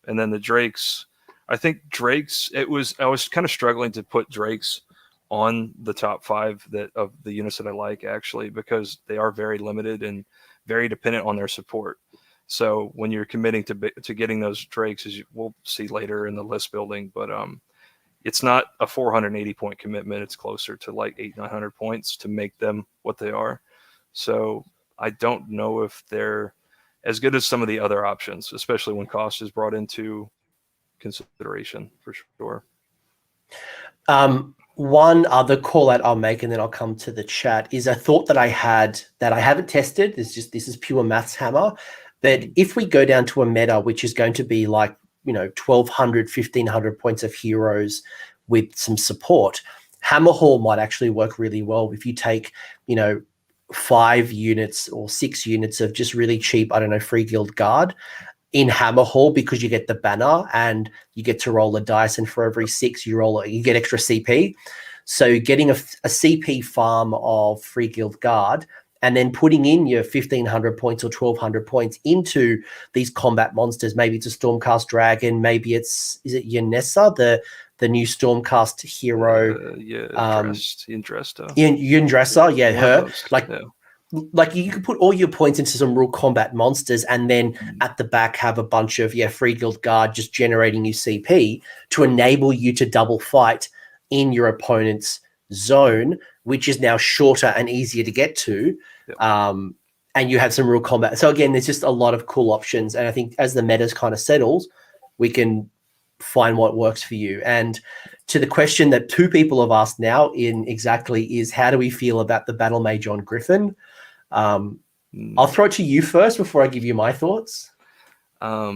And then the Drakes, I think Drakes, I was kind of struggling to put Drakes on the top 5 of the units that I like, actually, because they are very limited and very dependent on their support. So when you're committing to getting those Drakes, as we'll see later in the list building, but it's not a 480 point commitment. It's closer to like 800-900 points to make them what they are. So I don't know if they're as good as some of the other options, especially when cost is brought into consideration, for sure. One other call out I'll make, and then I'll come to the chat, is a thought that I had that I haven't tested. This is pure maths hammer. That if we go down to a meta, which is going to be like, 1,200, 1,500 points of heroes with some support, Hammerhall might actually work really well. If you take, 5 units or 6 units of just really cheap, Free Guild Guard in Hammerhall, because you get the banner and you get to roll a dice, and for every 6 you get extra CP. So getting a CP farm of Free Guild Guard and then putting in your 1,500 points or 1,200 points into these combat monsters. Maybe it's a Stormcast Dragon. Maybe is it Yanessa, the new Stormcast hero? Yndressa. Yndressa, yeah, her. Like you could put all your points into some real combat monsters, and then at the back have a bunch of Free Guild Guard just generating you CP to enable you to double fight in your opponent's zone, which is now shorter and easier to get to. Yep. And you have some real combat. So again, there's just a lot of cool options. And I think as the metas kind of settles, we can find what works for you. And to the question that 2 people have asked now is, how do we feel about the Battlemage on Griffin? I'll throw it to you first before I give you my thoughts. A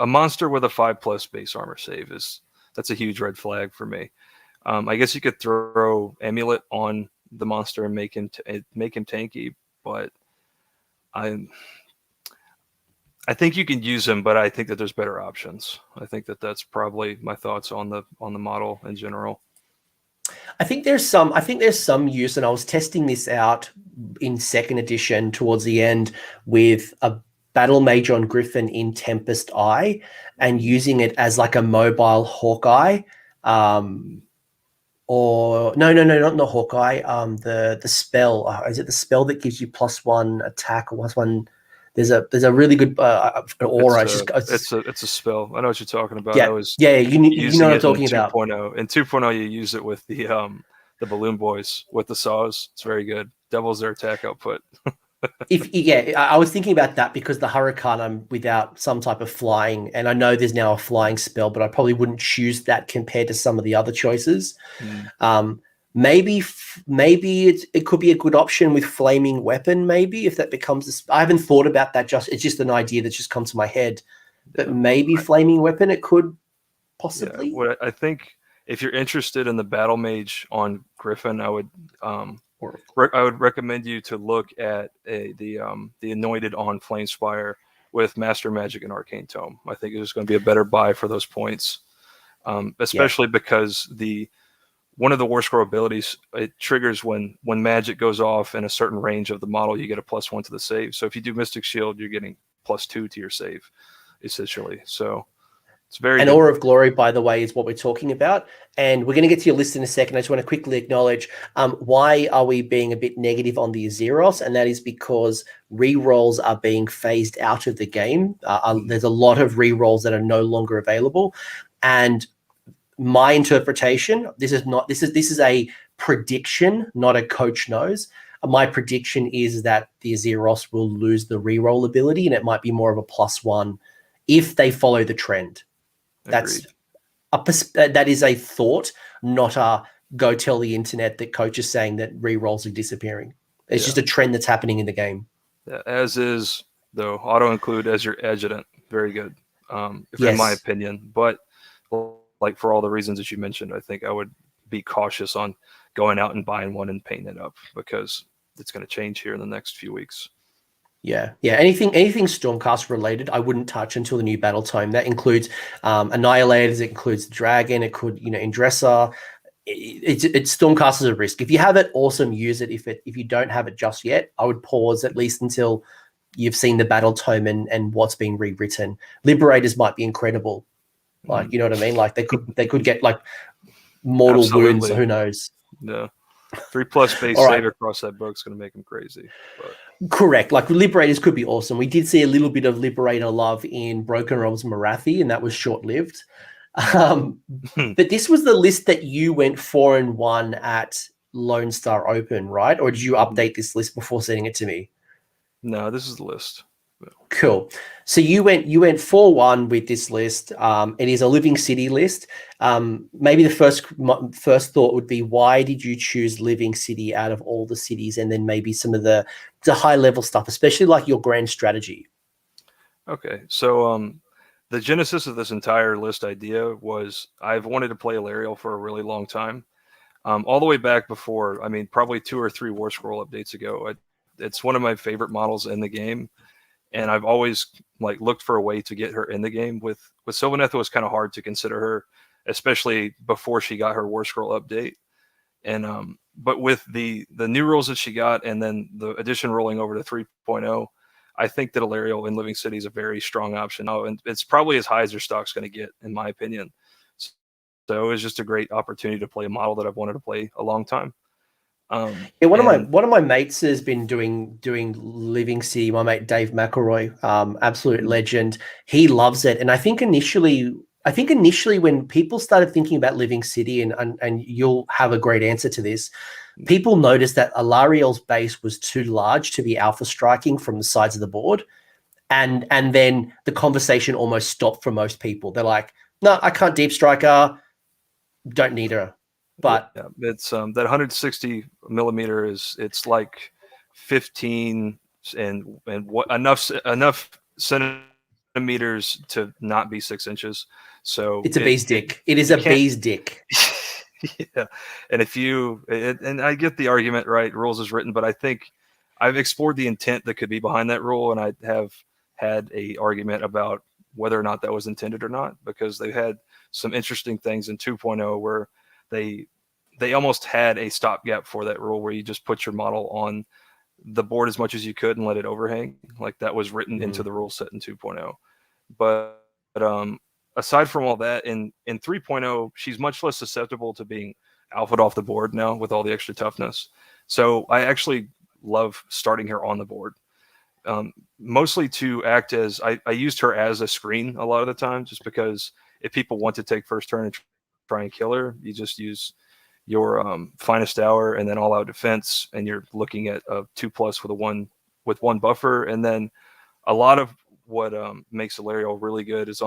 monster with a 5+ base armor save that's a huge red flag for me. I guess you could throw Amulet on the monster and make him tanky, but I think you can use him, but I think that there's better options. I think that's probably my thoughts on the model in general. I think there's some use, and I was testing this out in 2nd edition towards the end with a Battlemage on Griffin in Tempest Eye and using it as like a mobile Hawkeye. Or no, not the Hawkeye. The spell, is it the spell that gives you +1 attack or +1? There's a really good aura. It's a spell. I know what you're talking about. Yeah, you know what I'm talking about. 2.0. In 2.0, you use it with the Balloon Boys with the saws. It's very good. Doubles their attack output. I was thinking about that because the Hurricane without some type of flying, and I know there's now a flying spell, but I probably wouldn't choose that compared to some of the other choices. Maybe it could be a good option with Flaming Weapon. Maybe if that becomes, I haven't thought about that. It's just an idea that's just come to my head. But maybe Flaming Weapon, it could possibly. Yeah, I think if you're interested in the Battlemage on Griffin, I would recommend you to look at the Anointed on Flamespire with Master Magic and Arcane Tome. I think it's going to be a better buy for those points, especially because one of the War Scroll abilities, it triggers when magic goes off in a certain range of the model, you get a +1 to the save. So if you do Mystic Shield, you're getting +2 to your save, essentially. So it's very good. Aura of Glory, by the way, is what we're talking about. And we're going to get to your list in a second. I just want to quickly acknowledge why are we being a bit negative on the Azeroth? And that is because rerolls are being phased out of the game. There's a lot of rerolls that are no longer available. And my interpretation, this is a prediction, not a coach knows. My prediction is that the Azeroth will lose the reroll ability, and it might be more of a +1 if they follow the trend. That is a thought, not a go tell the internet that coach is saying that rerolls are disappearing. It's just a trend that's happening in the game. Yeah, as is, though, auto include as your adjutant. Very good, in my opinion. But like for all the reasons that you mentioned, I think I would be cautious on going out and buying one and painting it up because it's going to change here in the next few weeks. Yeah. Anything Stormcast related, I wouldn't touch until the new battle tome. That includes Annihilators, it includes Dragon, it could, Indressor. It's Stormcast is a risk. If you have it, awesome, use it. If you don't have it just yet, I would pause at least until you've seen the battle tome and what's being rewritten. Liberators might be incredible. Like, you know what I mean? Like they could get like mortal wounds. Who knows? Yeah. 3+ base save across that book's going to make him crazy. But. Correct. Like Liberators could be awesome. We did see a little bit of Liberator love in Broken Realms Marathi, and that was short-lived. But this was the list that you went 4-1 at Lone Star Open, right? Or did you update this list before sending it to me? No, this is the list. Cool. So you went 4-1 with this list. It is a Living City list. Maybe the first thought would be, why did you choose Living City out of all the cities? And then maybe some of the high level stuff, especially like your grand strategy. Okay, so the genesis of this entire list idea was I've wanted to play Alarielle for a really long time. All the way back before, I mean, probably 2 or 3 War Scroll updates ago. It's one of my favorite models in the game, and I've always like looked for a way to get her in the game. With Sylvaneth, it was kind of hard to consider her, especially before she got her War Scroll update. And but with the new rules that she got, and then the addition rolling over to 3.0, I think that Alarielle in Living City is a very strong option. Oh, and it's probably as high as your stock's going to get, in my opinion. So it was just a great opportunity to play a model that I've wanted to play a long time. Yeah, one of my mates has been doing Living City. My mate Dave McElroy, absolute legend. He loves it, and I think initially when people started thinking about Living City, and you'll have a great answer to this, people noticed that Alarielle's base was too large to be alpha striking from the sides of the board, and then the conversation almost stopped for most people. They're like, no, I can't deep strike her, don't need her. But yeah, it's that 160 millimeter it's like 15 and what enough centimeters to not be 6 inches. So it's a bee's dick. It is a bee's dick. Yeah, and and I get the argument, right? Rules is written, but I think I've explored the intent that could be behind that rule, and I have had a argument about whether or not that was intended or not, because they've had some interesting things in 2.0 where they almost had a stopgap for that rule where you just put your model on the board as much as you could and let it overhang. Like that was written into the rule set in 2.0. But aside from all that, in 3.0, she's much less susceptible to being alphaed off the board now with all the extra toughness. So I actually love starting her on the board. Mostly to act as, I used her as a screen a lot of the time, just because if people want to take first turn and try and kill her, you just use your finest hour and then all out defense, and you're looking at a 2+ with one buffer. And then a lot of what makes Alarielle really good is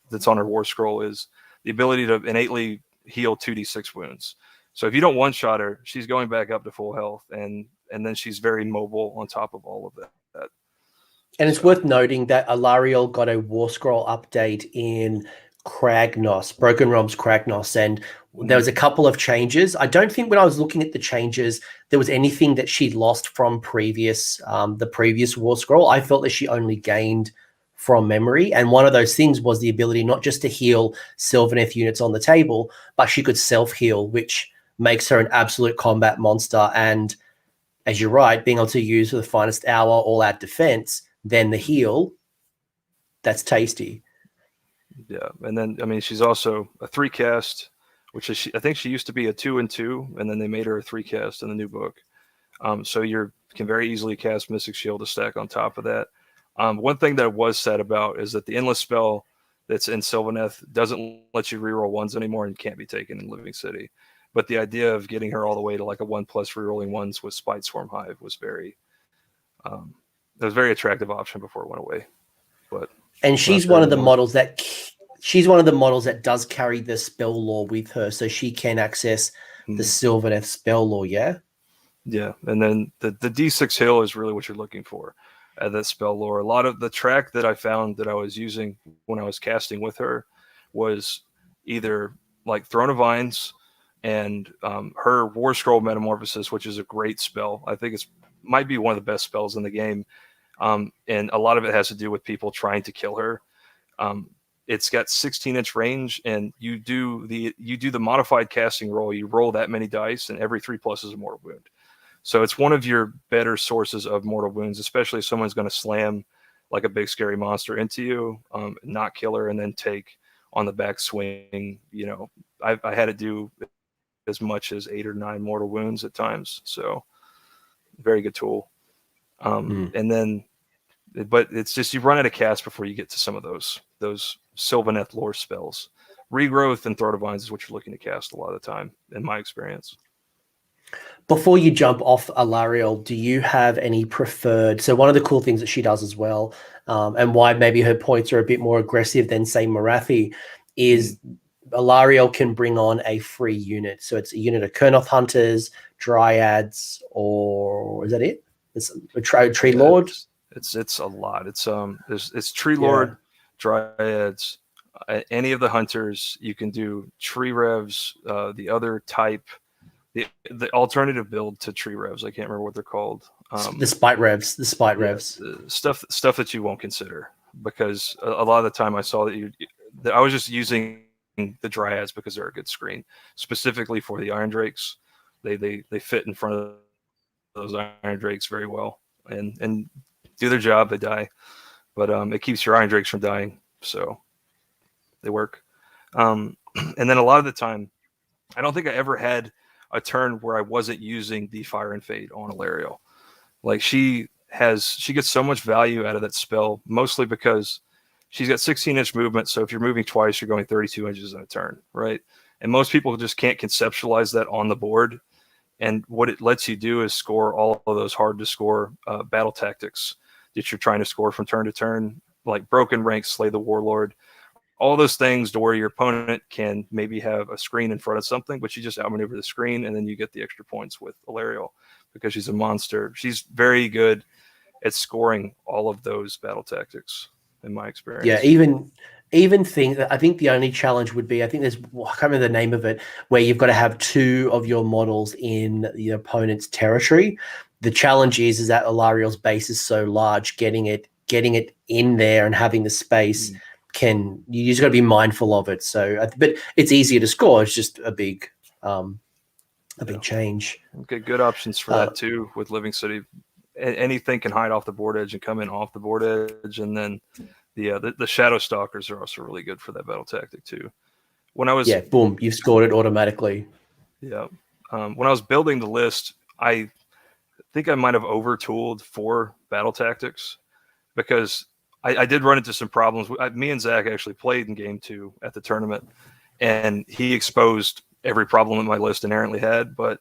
that's on her War Scroll is the ability to innately heal 2d6 wounds. So if you don't one-shot her, she's going back up to full health, and then she's very mobile on top of all of that. And it's worth noting that Alarielle got a War Scroll update in Kragnos, Broken Realms Kragnos, and there was a couple of changes. I don't think when I was looking at the changes, there was anything that she lost from the previous War Scroll. I felt that she only gained from memory, and one of those things was the ability not just to heal Sylvaneth units on the table, but she could self-heal, which makes her an absolute combat monster. And as you're right, being able to use the finest hour, all-out defense, then the heal, that's tasty. Yeah, and then I mean she's also a 3-cast, which is I think she used to be a 2-2, and then they made her a 3-cast in the new book. So you can very easily cast Mystic Shield to stack on top of that. One thing that was said about is that the Endless spell that's in Sylvaneth doesn't let you reroll ones anymore and can't be taken in Living City. But the idea of getting her all the way to like a 1+ rerolling ones with Spite Swarm Hive was very attractive option before it went away. And she's one of the models that does carry the spell lore with her, so she can access the Sylvaneth spell lore. Yeah. Yeah, and then the D6 Hill is really what you're looking for at that spell lore. A lot of the track that I found that I was using when I was casting with her was either like Throne of Vines and her War Scroll Metamorphosis, which is a great spell. I think might be one of the best spells in the game. And a lot of it has to do with people trying to kill her. It's got 16-inch range, and you do the modified casting roll. You roll that many dice, and every 3+ is a mortal wound. So it's one of your better sources of mortal wounds, especially if someone's going to slam like a big scary monster into you, not kill her, and then take on the back swing. You know, I had to do as much as 8 or 9 mortal wounds at times. So very good tool. And then, but it's just you run out of cast before you get to some of those Sylvaneth lore spells, regrowth and Throat of Vines is what you're looking to cast a lot of the time, in my experience. Before you jump off Alarielle, do you have any preferred? So one of the cool things that she does as well, and why maybe her points are a bit more aggressive than, say, Morathi, is Alarielle can bring on a free unit. So it's a unit of Kurnoth Hunters, Dryads, or is that it? It's a Tree Lord. It's a lot. It's Tree Lord, Dryads, any of the Hunters. You can do Tree Revs, the other type. The alternative build to Tree Revs, I can't remember what they're called. The Spite Revs. The Spite Revs. Stuff that you won't consider, because a lot of the time I saw that I was just using the Dryads because they're a good screen, specifically for the Iron Drakes. They fit in front of those Iron Drakes very well and do their job. They die, but it keeps your Iron Drakes from dying, so they work. And then a lot of the time, I don't think I ever had a turn where I wasn't using the Fire and Fade on Alarielle. Like she gets so much value out of that spell, mostly because she's got 16-inch movement. So if you're moving twice, you're going 32 inches in a turn, right? And most people just can't conceptualize that on the board. And what it lets you do is score all of those hard to score battle tactics that you're trying to score from turn to turn, like Broken Ranks, Slay the Warlord, all those things, to where your opponent can maybe have a screen in front of something, but you just outmaneuver the screen, and then you get the extra points with Alarielle because she's a monster. She's very good at scoring all of those battle tactics, in my experience. Yeah, even think that I think the only challenge would be, I think there's, I can't remember the name of it, where you've got to have 2 of your models in the opponent's territory. The challenge is that Alarielle's base is so large, getting it in there and having the space. You just got to be mindful of it. So, but it's easier to score. It's just a big change. Okay, good options for that too with Living City. Anything can hide off the board edge and come in off the board edge, and then the Shadow Stalkers are also really good for that battle tactic too. When I was boom, you've scored it automatically. Yeah, when I was building the list, I think I might have over-tooled for battle tactics, because I did run into some problems. Me and Zach actually played in game 2 at the tournament, and he exposed every problem that my list inherently had. But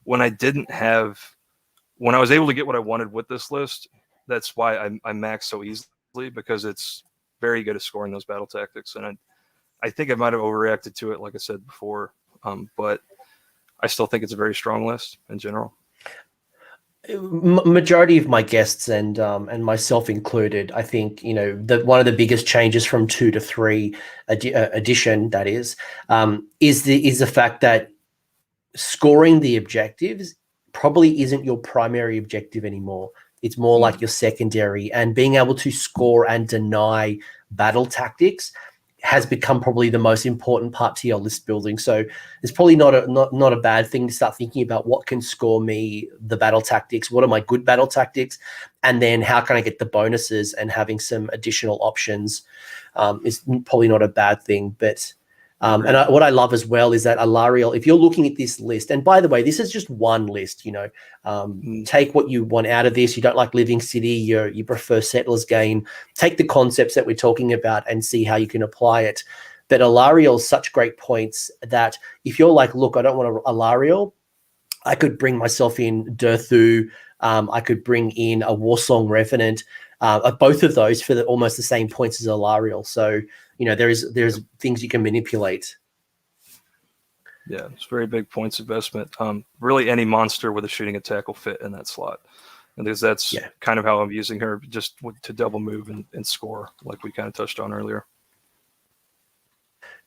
when I was able to get what I wanted with this list, that's why I maxed so easily, because it's very good at scoring those battle tactics. And I think I might have overreacted to it, like I said before, but I still think it's a very strong list in general. Majority of my guests and myself included, I think, one of the biggest changes from 2 to 3 edition, that is the fact that scoring the objectives probably isn't your primary objective anymore. It's more like your secondary, and being able to score and deny battle tactics has become probably the most important part to your list building. So it's probably not a bad thing to start thinking about what can score me the battle tactics, what are my good battle tactics, and then how can I get the bonuses, and having some additional options is probably not a bad thing. But what I love as well is that Alarielle, if you're looking at this list, and by the way, this is just one list, take what you want out of this. You don't like Living City, you prefer Settlers Game, take the concepts that we're talking about and see how you can apply it. But Alarielle's such great points that if you're like, look, I don't want Alarielle, I could bring myself in Durthu, I could bring in a Warsong Revenant, both of those for almost the same points as Alarielle. So, there's things you can manipulate. Yeah, it's very big points investment. Really, any monster with a shooting attack will fit in that slot, and because that's kind of how I'm using her, just to double move and score, like we kind of touched on earlier.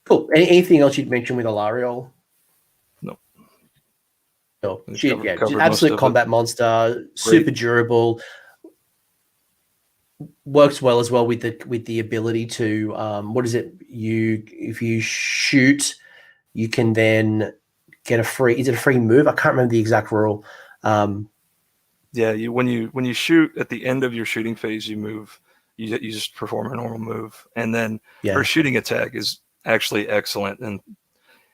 Cool. Anything else you'd mention with Alarielle? No. Just absolute combat monster, super durable. Works well as well with the ability to if you shoot, you can then get a free. Is it a free move? I can't remember the exact rule. When you shoot at the end of your shooting phase, you move. You just perform a normal move, and then her shooting attack is actually excellent. And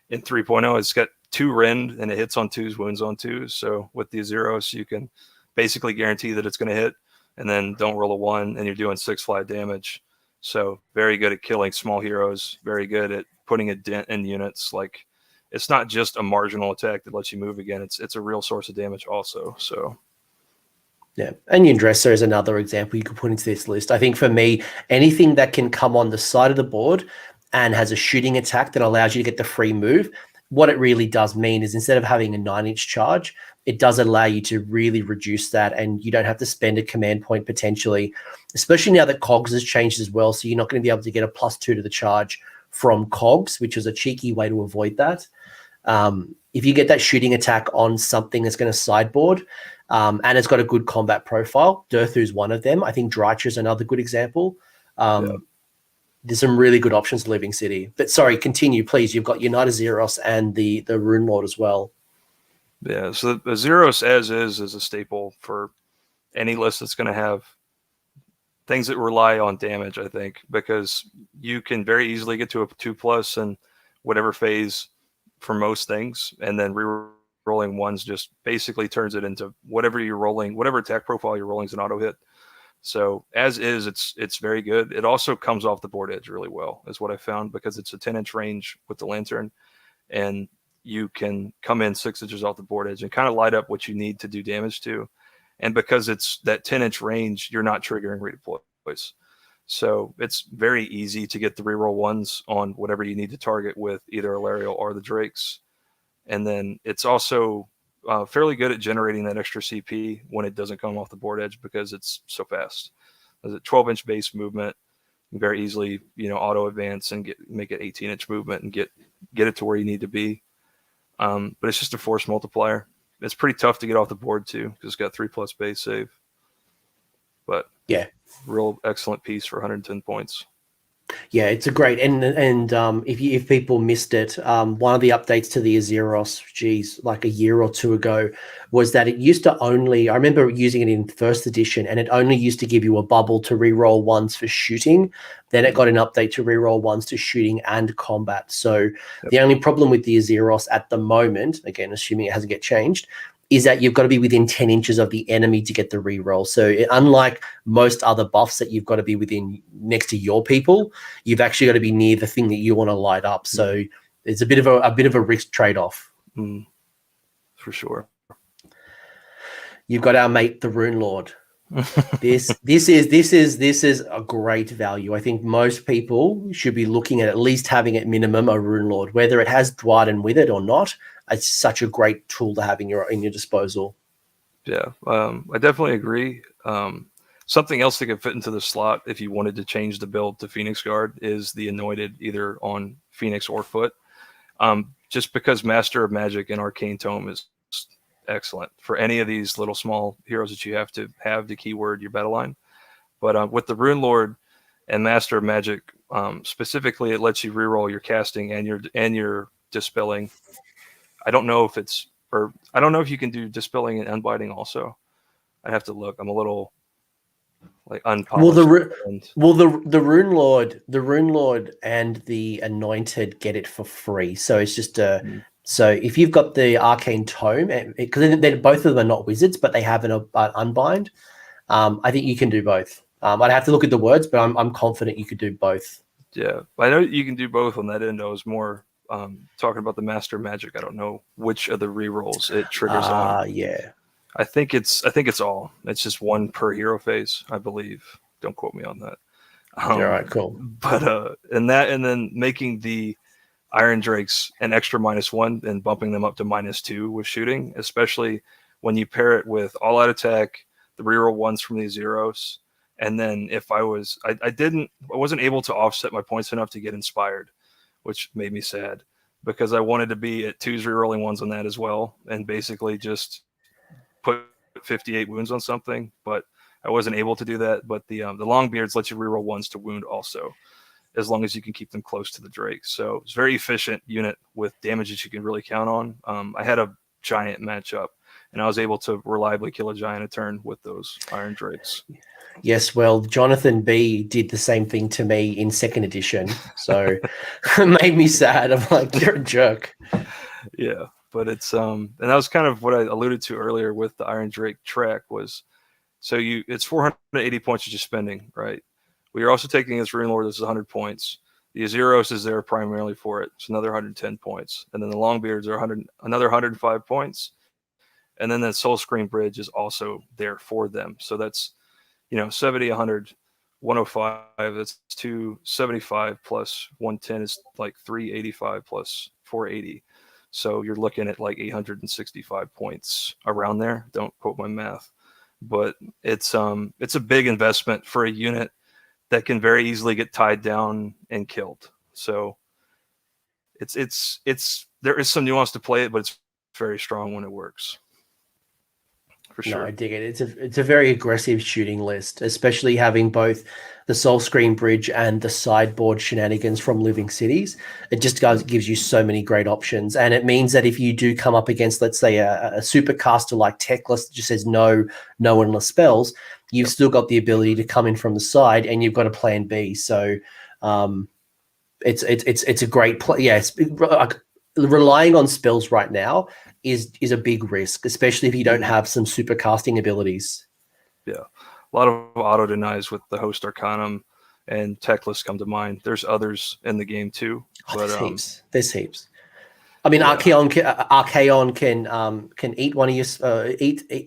in 3.0, it's got 2 rend, and it hits on 2s, wounds on 2s. So with the Azeros, you can basically guarantee that it's going to hit, and then don't roll a 1, and you're doing 6 flat damage. So very good at killing small heroes, very good at putting a dent in units. Like, it's not just a marginal attack that lets you move again. It's a real source of damage also. So yeah, Onion Dresser is another example you could put into this list. I think for me, anything that can come on the side of the board and has a shooting attack that allows you to get the free move, what it really does mean is instead of having a 9-inch charge, it does allow you to really reduce that, and you don't have to spend a command point potentially, especially now that Cogs has changed as well. So you're not going to be able to get a +2 to the charge from Cogs, which is a cheeky way to avoid that. If you get that shooting attack on something that's going to sideboard, and it's got a good combat profile, Durthu's one of them. I think Drycha is another good example. There's some really good options to Living City. But sorry, continue, please. You've got United Zeros and the Runelord as well. Yeah, so the Zeros as is a staple for any list that's going to have things that rely on damage, I think, because you can very easily get to a 2+ in whatever phase for most things, and then re-rolling ones just basically turns it into whatever you're rolling, whatever attack profile you're rolling is an auto hit. So as is, it's very good. It also comes off the board edge really well, is what I found, because it's a 10-inch range with the lantern, and you can come in 6 inches off the board edge and kind of light up what you need to do damage to. And because it's that 10-inch range, you're not triggering redeploys. So it's very easy to get the reroll ones on whatever you need to target with either Alarielle or the Drakes. And then it's also fairly good at generating that extra CP when it doesn't come off the board edge, because it's so fast. There's a 12-inch base movement, you can very easily, auto advance and make it 18-inch movement and get it to where you need to be. But it's just a force multiplier. It's pretty tough to get off the board too, because it's got 3+ base save. But yeah, real excellent piece for 110 points. Yeah, it's a great, and if people missed it, one of the updates to the Azeroth, like a year or two ago, was that it used to only, I remember using it in first edition, and it only used to give you a bubble to reroll ones for shooting. Then it got an update to reroll ones to shooting and combat. So the only problem with the Azeroth at the moment, again, assuming it hasn't get changed, is that you've got to be within 10 inches of the enemy to get the reroll. So unlike most other buffs that you've got to be within next to your people, you've actually got to be near the thing that you want to light up. So it's a bit of a risk trade-off. For sure. You've got our mate, the Runelord. This is a great value. I think most people should be looking at least having at minimum a Runelord, whether it has Dwarden with it or not. It's such a great tool to have in your disposal. Yeah, I definitely agree. Something else that could fit into the slot if you wanted to change the build to Phoenix Guard is the Anointed, either on Phoenix or Foot. Just because Master of Magic and Arcane Tome is excellent for any of these little small heroes that you have to keyword your battle line. But with the Runelord and Master of Magic, specifically, it lets you reroll your casting and your dispelling. I don't know if you can do dispelling and unbinding also. I'd have to look. I'm a little unpolished. Well, the Runelord and the Anointed get it for free. So it's just so if you've got the Arcane Tome, because then both of them are not wizards, but they have an unbind. I think you can do both. I'd have to look at the words, but I'm confident you could do both. Yeah, I know you can do both on that end. I was more talking about the Master Magic. I don't know which of the rerolls it triggers on. Yeah. I think it's all. It's just one per hero phase, I believe. Don't quote me on that. All right, cool. But and then making the Iron Drakes an extra -1 and bumping them up to -2 with shooting, especially when you pair it with all out attack, the reroll ones from these Zeros, and then if I wasn't able to offset my points enough to get inspired, which made me sad because I wanted to be at 2s rerolling ones on that as well, and basically just put 58 wounds on something, but I wasn't able to do that. But the Longbeards let you reroll ones to wound also, as long as you can keep them close to the Drake. So it's a very efficient unit with damage that you can really count on. I had a giant matchup, and I was able to reliably kill a giant a turn with those Iron Drakes. Yes, well, Jonathan B did the same thing to me in second edition, so it made me sad. I'm like, you're a jerk. Yeah, but it's and that was kind of what I alluded to earlier with the Iron Drake track was, so it's 480 points that you're spending, right? Well, you're also taking this Runelord, this is 100 points. The Azeros is there primarily for it. It's another 110 points. And then the Longbeards are another 105 points. And then the Soulscry Bridge is also there for them. So that's, 70, 100, 105. That's 275 plus 110 is like 385 plus 480. So you're looking at like 865 points around there. Don't quote my math. But it's a big investment for a unit that can very easily get tied down and killed. So it's there is some nuance to play it, but it's very strong when it works. For sure. No, I dig it. It's a very aggressive shooting list, especially having both the Soulscry Bridge and the sideboard shenanigans from Living Cities. It just gives you so many great options, and it means that if you do come up against, let's say, a supercaster like Teclis that just says no endless spells, you've still got the ability to come in from the side, and you've got a plan B. So, it's a great play. Yeah, relying on spells right now is a big risk, especially if you don't have some super casting abilities. Yeah, a lot of auto denies with the Host Arcanum and Teclis come to mind. There's others in the game too. But, there's heaps. I mean, yeah. Archaon can eat one of your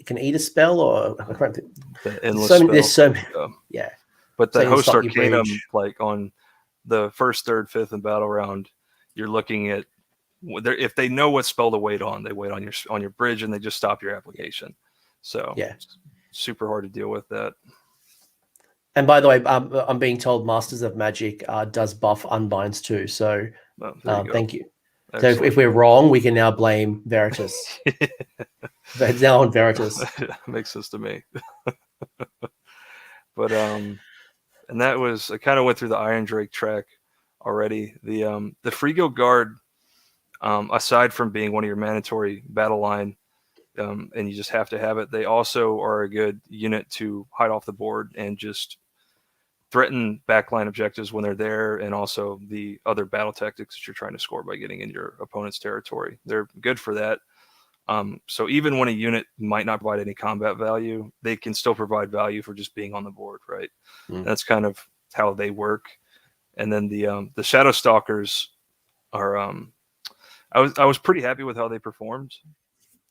can eat a spell, or the endless spell. There's so many. Yeah. But the Host Arcanum, like on the first, third, fifth, and battle round, you're looking at if they know what spell to wait on, they wait on your bridge and they just stop your application. So yeah, super hard to deal with that. And by the way, I'm being told Masters of Magic does buff unbinds too. So thank you. Excellent. So if we're wrong, we can now blame Veritas. It's now on Veritas. Makes sense to me. But and that was, I kind of went through the Iron Drake track already. The Frigo Guard, aside from being one of your mandatory battle line, and you just have to have it, they also are a good unit to hide off the board and just threaten backline objectives when they're there, and also the other battle tactics that you're trying to score by getting in your opponent's territory. They're good for that. So even when a unit might not provide any combat value, they can still provide value for just being on the board, right? That's kind of how they work. And then the Shadow Stalkers are I was pretty happy with how they performed.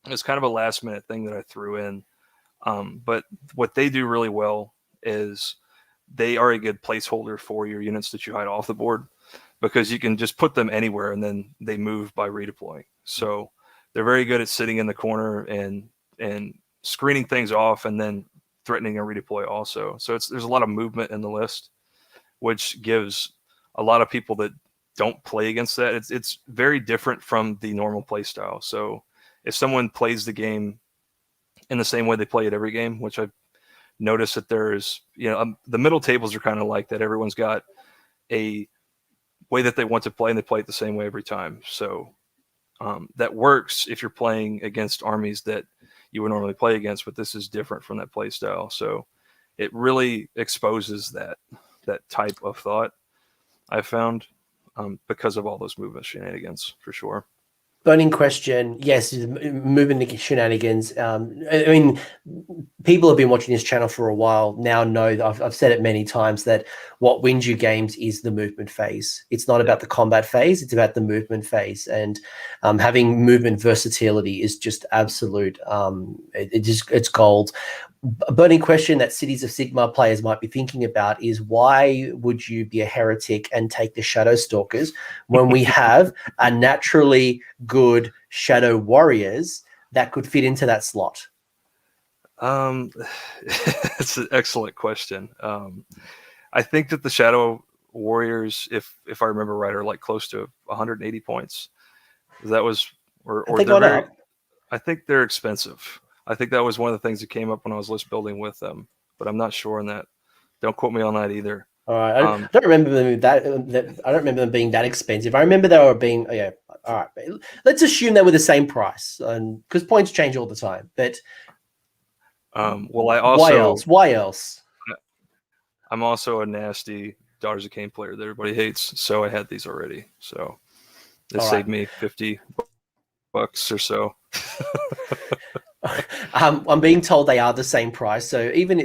It was kind of a last minute thing that I threw in. But what they do really well is they are a good placeholder for your units that you hide off the board, because you can just put them anywhere and then they move by redeploying. So they're very good at sitting in the corner and screening things off and then threatening a redeploy also. So there's a lot of movement in the list, which gives a lot of people that don't play against that. It's very different from the normal play style. So if someone plays the game in the same way they play it every game, which I've noticed that there's, the middle tables are kind of like that. Everyone's got a way that they want to play and they play it the same way every time. So that works if you're playing against armies that you would normally play against, but this is different from that play style. So it really exposes that type of thought, I found, because of all those movement shenanigans, for sure. Burning question, yes, movement shenanigans. I mean, people have been watching this channel for a while now know that I've said it many times that what wins you games is the movement phase. It's not about the combat phase, it's about the movement phase. And having movement versatility is just absolute, it's gold. A burning question that Cities of Sigmar players might be thinking about is, why would you be a heretic and take the Shadow Stalkers when we have a naturally good Shadow Warriors that could fit into that slot? It's an excellent question. I think that the Shadow Warriors, if I remember right, are like close to 180 points. That was, I think they're expensive. I think that was one of the things that came up when I was list building with them, but I'm not sure on that. Don't quote me on that either. All right, I don't remember them I don't remember them being that expensive. I remember they were being all right. Let's assume they were the same price, and because points change all the time. But well, I also why else? I'm also a nasty Daughters of Cain player that everybody hates, so I had these already. So it saved me $50 or so. I'm being told they are the same price. So even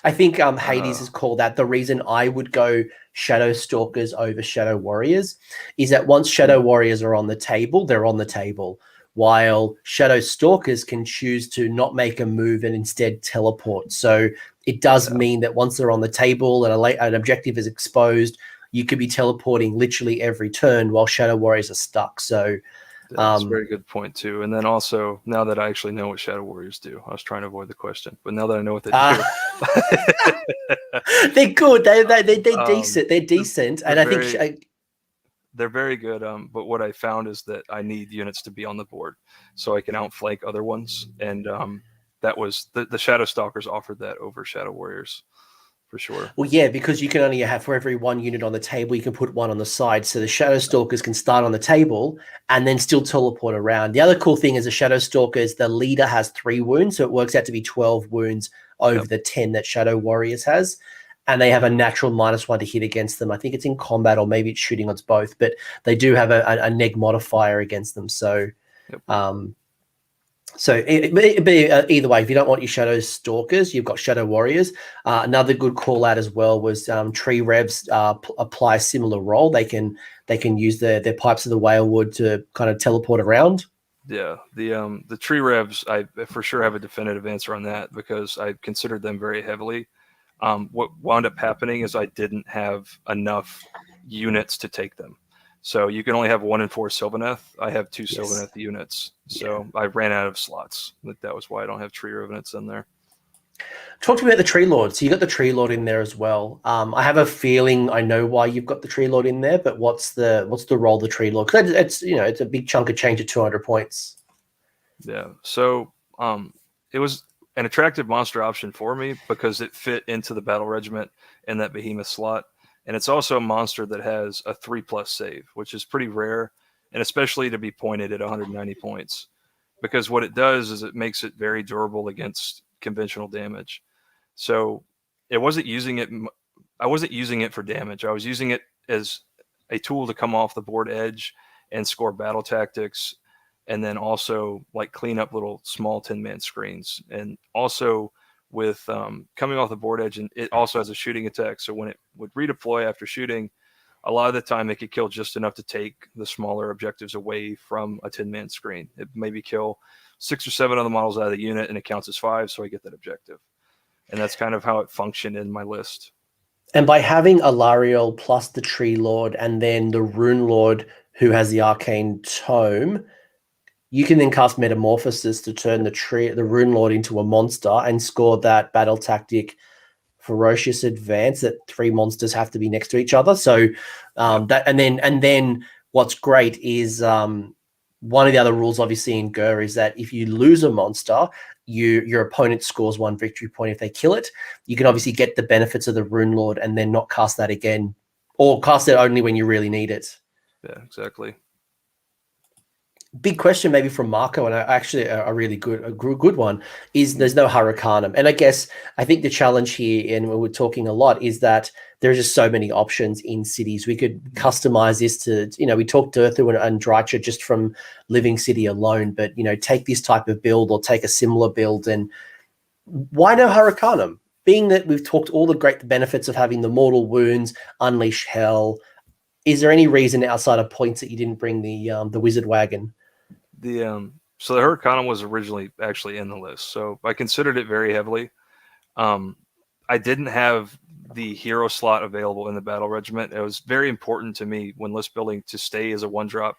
I think Hades has called that the reason I would go Shadow Stalkers over Shadow Warriors is that once Shadow Warriors are on the table, they're on the table. While Shadow Stalkers can choose to not make a move and instead teleport. So it does mean that once they're on the table and an objective is exposed, you could be teleporting literally every turn while Shadow Warriors are stuck. So that's a very good point too. And then also, now that I actually know what Shadow Warriors do, I was trying to avoid the question, but now that I know what they do, they're good. They're decent. They're decent, and I think they're very good. But what I found is that I need units to be on the board so I can outflank other ones, and that was the Shadow Stalkers offered that over Shadow Warriors. For sure. Well, yeah, because you can only have for every one unit on the table, you can put one on the side. So the Shadow Stalkers can start on the table and then still teleport around. The other cool thing is the Shadow Stalkers, the leader has 3 wounds. So it works out to be 12 wounds over the 10 that Shadow Warriors has. And they have a natural -1 to hit against them. I think it's in combat or maybe it's shooting on both, but they do have a neg modifier against them. So, So it'd be either way. If you don't want your Shadow Stalkers, you've got Shadow Warriors. Another good call out as well was Tree Revs apply a similar role. They can use their Pipes of the Whalewood to kind of teleport around. Yeah, the Tree Revs, I for sure have a definitive answer on that because I considered them very heavily. What wound up happening is I didn't have enough units to take them. So you can only have 1 in 4 Sylvaneth. I have 2 Sylvaneth units. So I ran out of slots. That was why I don't have Tree Revenants in there. Talk to me about the Tree Lord. So you got the Tree Lord in there as well. I have a feeling I know why you've got the Tree Lord in there, but what's the role of the Tree Lord? Because it's a big chunk of change at 200 points. Yeah. So it was an attractive monster option for me because it fit into the battle regiment in that behemoth slot. And it's also a monster that has a 3+ save, which is pretty rare, and especially to be pointed at 190 points. Because what it does is it makes it very durable against conventional damage. So I wasn't using it for damage. I was using it as a tool to come off the board edge and score battle tactics, and then also like clean up little small 10-man screens. And also with coming off the board edge, and it also has a shooting attack. So when it would redeploy after shooting, a lot of the time it could kill just enough to take the smaller objectives away from a 10-man screen. It maybe kill 6 or 7 of the models out of the unit, and it counts as 5, so I get that objective. And that's kind of how it functioned in my list. And by having Alarielle plus the Tree Lord and then the Runelord who has the Arcane Tome, you can then cast Metamorphosis to turn the Runelord into a monster and score that battle tactic ferocious advance that 3 monsters have to be next to each other. So that and then what's great is one of the other rules obviously in Gur is that if you lose a monster, your opponent scores 1 victory point if they kill it. You can obviously get the benefits of the Runelord and then not cast that again, or cast it only when you really need it. Yeah, exactly. Big question maybe from Marco, and actually a really good one, is there's no Hurricanum. And I think the challenge here, and we're talking a lot, is that there's just so many options in cities. We could customize this to, we talked Durthu and Drycha just from Living City alone, but, take this type of build or take a similar build. And why no Hurricanum? Being that we've talked all the great benefits of having the mortal wounds, unleash hell, is there any reason outside of points that you didn't bring the wizard wagon? So the Hurricanum was originally actually in the list, so I considered it very heavily. I didn't have the hero slot available in the battle regiment. It was very important to me when list building to stay as a 1-drop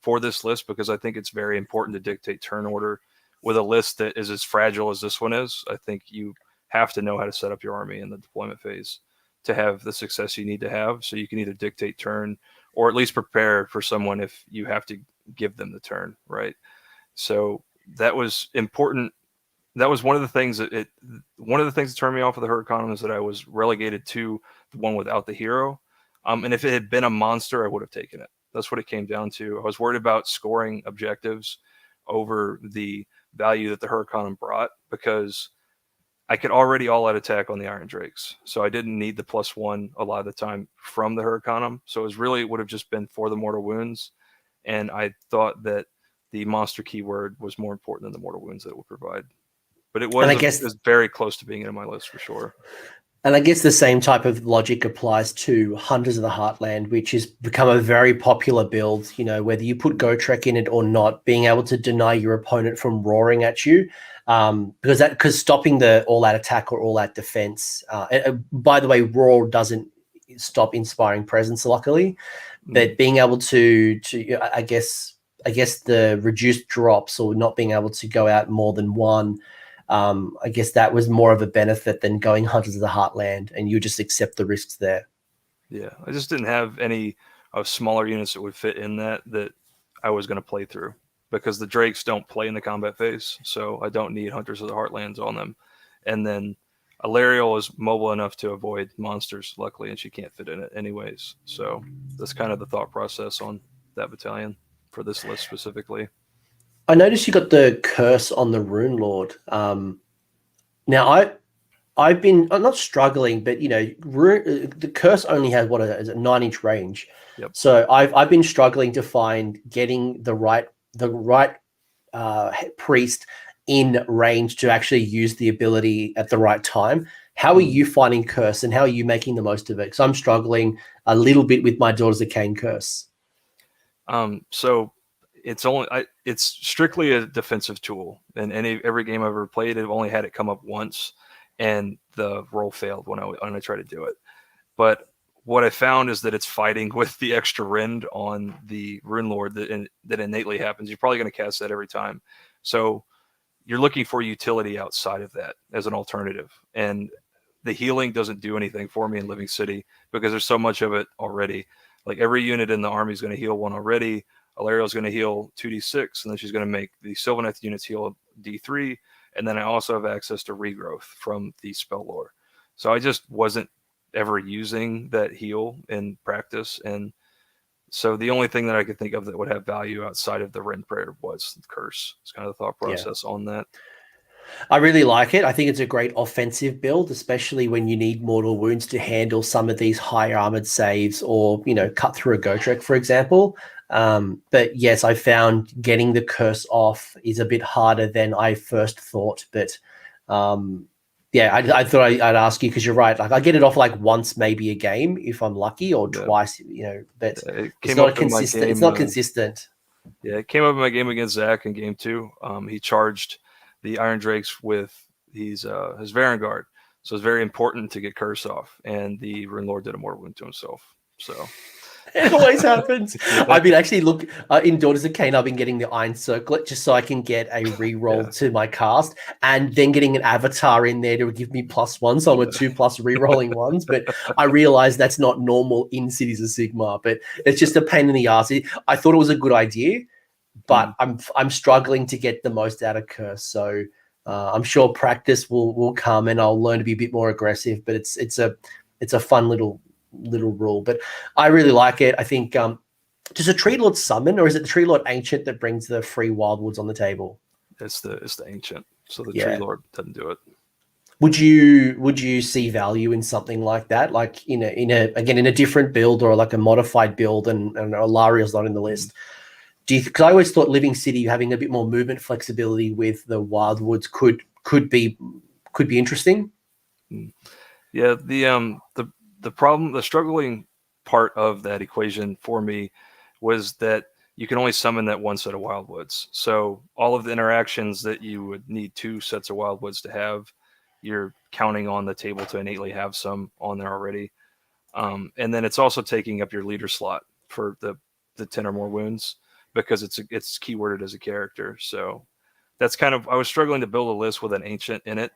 for this list because I think it's very important to dictate turn order with a list that is as fragile as this one is. I think you have to know how to set up your army in the deployment phase to have the success you need to have, so you can either dictate turn or at least prepare for someone if you have to give them the turn, right? So that was important. That was one of the things that turned me off of the Hurricanum is that I was relegated to the one without the hero. And if it had been a monster, I would have taken it. That's what it came down to. I was worried about scoring objectives over the value that the Hurricanum brought because I could already all-out attack on the Iron Drakes. So I didn't need the +1 a lot of the time from the Hurricanum. So it would have just been for the mortal wounds. And I thought that the monster keyword was more important than the mortal wounds that it would provide. But it was, it was very close to being in my list for sure. And I guess the same type of logic applies to Hunters of the Heartland, which has become a very popular build. You know, whether you put Gotrek in it or not, being able to deny your opponent from roaring at you, because stopping the all-out attack or all-out defense. By the way, roar doesn't stop inspiring presence, luckily, but being able to I guess the reduced drops or not being able to go out more than one. I guess that was more of a benefit than going Hunters of the Heartland, and you just accept the risks there. Yeah, I just didn't have any of smaller units that would fit in that I was going to play through, because the Drakes don't play in the combat phase, so I don't need Hunters of the Heartlands on them. And then Alarielle is mobile enough to avoid monsters, luckily, and she can't fit in it anyways. So that's kind of the thought process on that battalion for this list specifically. I noticed you got the curse on the Runelord. Now I'm not struggling, but you know, the curse only has what is a 9-inch range. Yep. So I've been struggling to find getting the right priest in range to actually use the ability at the right time. How are you finding curse, and how are you making the most of it? Because I'm struggling a little bit with my Daughters of Cain curse. So it's strictly a defensive tool, and every game I've ever played, I've only had it come up once, and the roll failed when I tried to do it. But what I found is that it's fighting with the extra rend on the Runelord that innately happens. You're probably going to cast that every time, so you're looking for utility outside of that as an alternative. And the healing doesn't do anything for me in Living City because there's so much of it already. Like every unit in the army is going to heal 1 already. Alarielle is going to heal 2d6, and then she's going to make the Sylvaneth units heal d3, and then I also have access to regrowth from the spell lore. So I just wasn't ever using that heal in practice, and so the only thing that I could think of that would have value outside of the Rend Prayer was the curse. It's kind of the thought process on that. I really like it. I think it's a great offensive build, especially when you need mortal wounds to handle some of these high armored saves, or, you know, cut through a Gotrek, for example. But yes, I found getting the curse off is a bit harder than I first thought. But yeah, I thought I'd ask you, because you're right. Like I get it off like once, maybe a game if I'm lucky, or twice, you know. But it's not consistent. It's not consistent. Yeah, it came up in my game against Zach in game 2. He charged the Iron Drakes with his Varangard, so it's very important to get curse off. And the Runelord did a mortal wound to himself. So it always happens. I've been actually in Daughters of Cain. I've been getting the Iron Circlet just so I can get a reroll to my cast, and then getting an avatar in there to give me +1, so I'm a 2+ rerolling ones. But I realized that's not normal in Cities of Sigmar. But it's just a pain in the ass. I thought it was a good idea, but I'm struggling to get the most out of curse. So I'm sure practice will come, and I'll learn to be a bit more aggressive. But it's a fun little rule. But I really like it. I think does a Tree Lord summon, or is it the Tree Lord Ancient that brings the free Wildwoods on the table? It's the Ancient, so the Tree Lord doesn't do it. Would you see value in something like that, like in a different build, or like a modified build, and Alarielle's not in the list? Because I always thought Living City having a bit more movement flexibility with the Wildwoods could be interesting. Yeah, the problem, the struggling part of that equation for me was that you can only summon that one set of Wildwoods. So all of the interactions that you would need 2 sets of Wildwoods to have, you're counting on the table to innately have some on there already. And then it's also taking up your leader slot for the 10 or more wounds, because it's keyworded as a character. So that's kind of, I was struggling to build a list with an Ancient in it.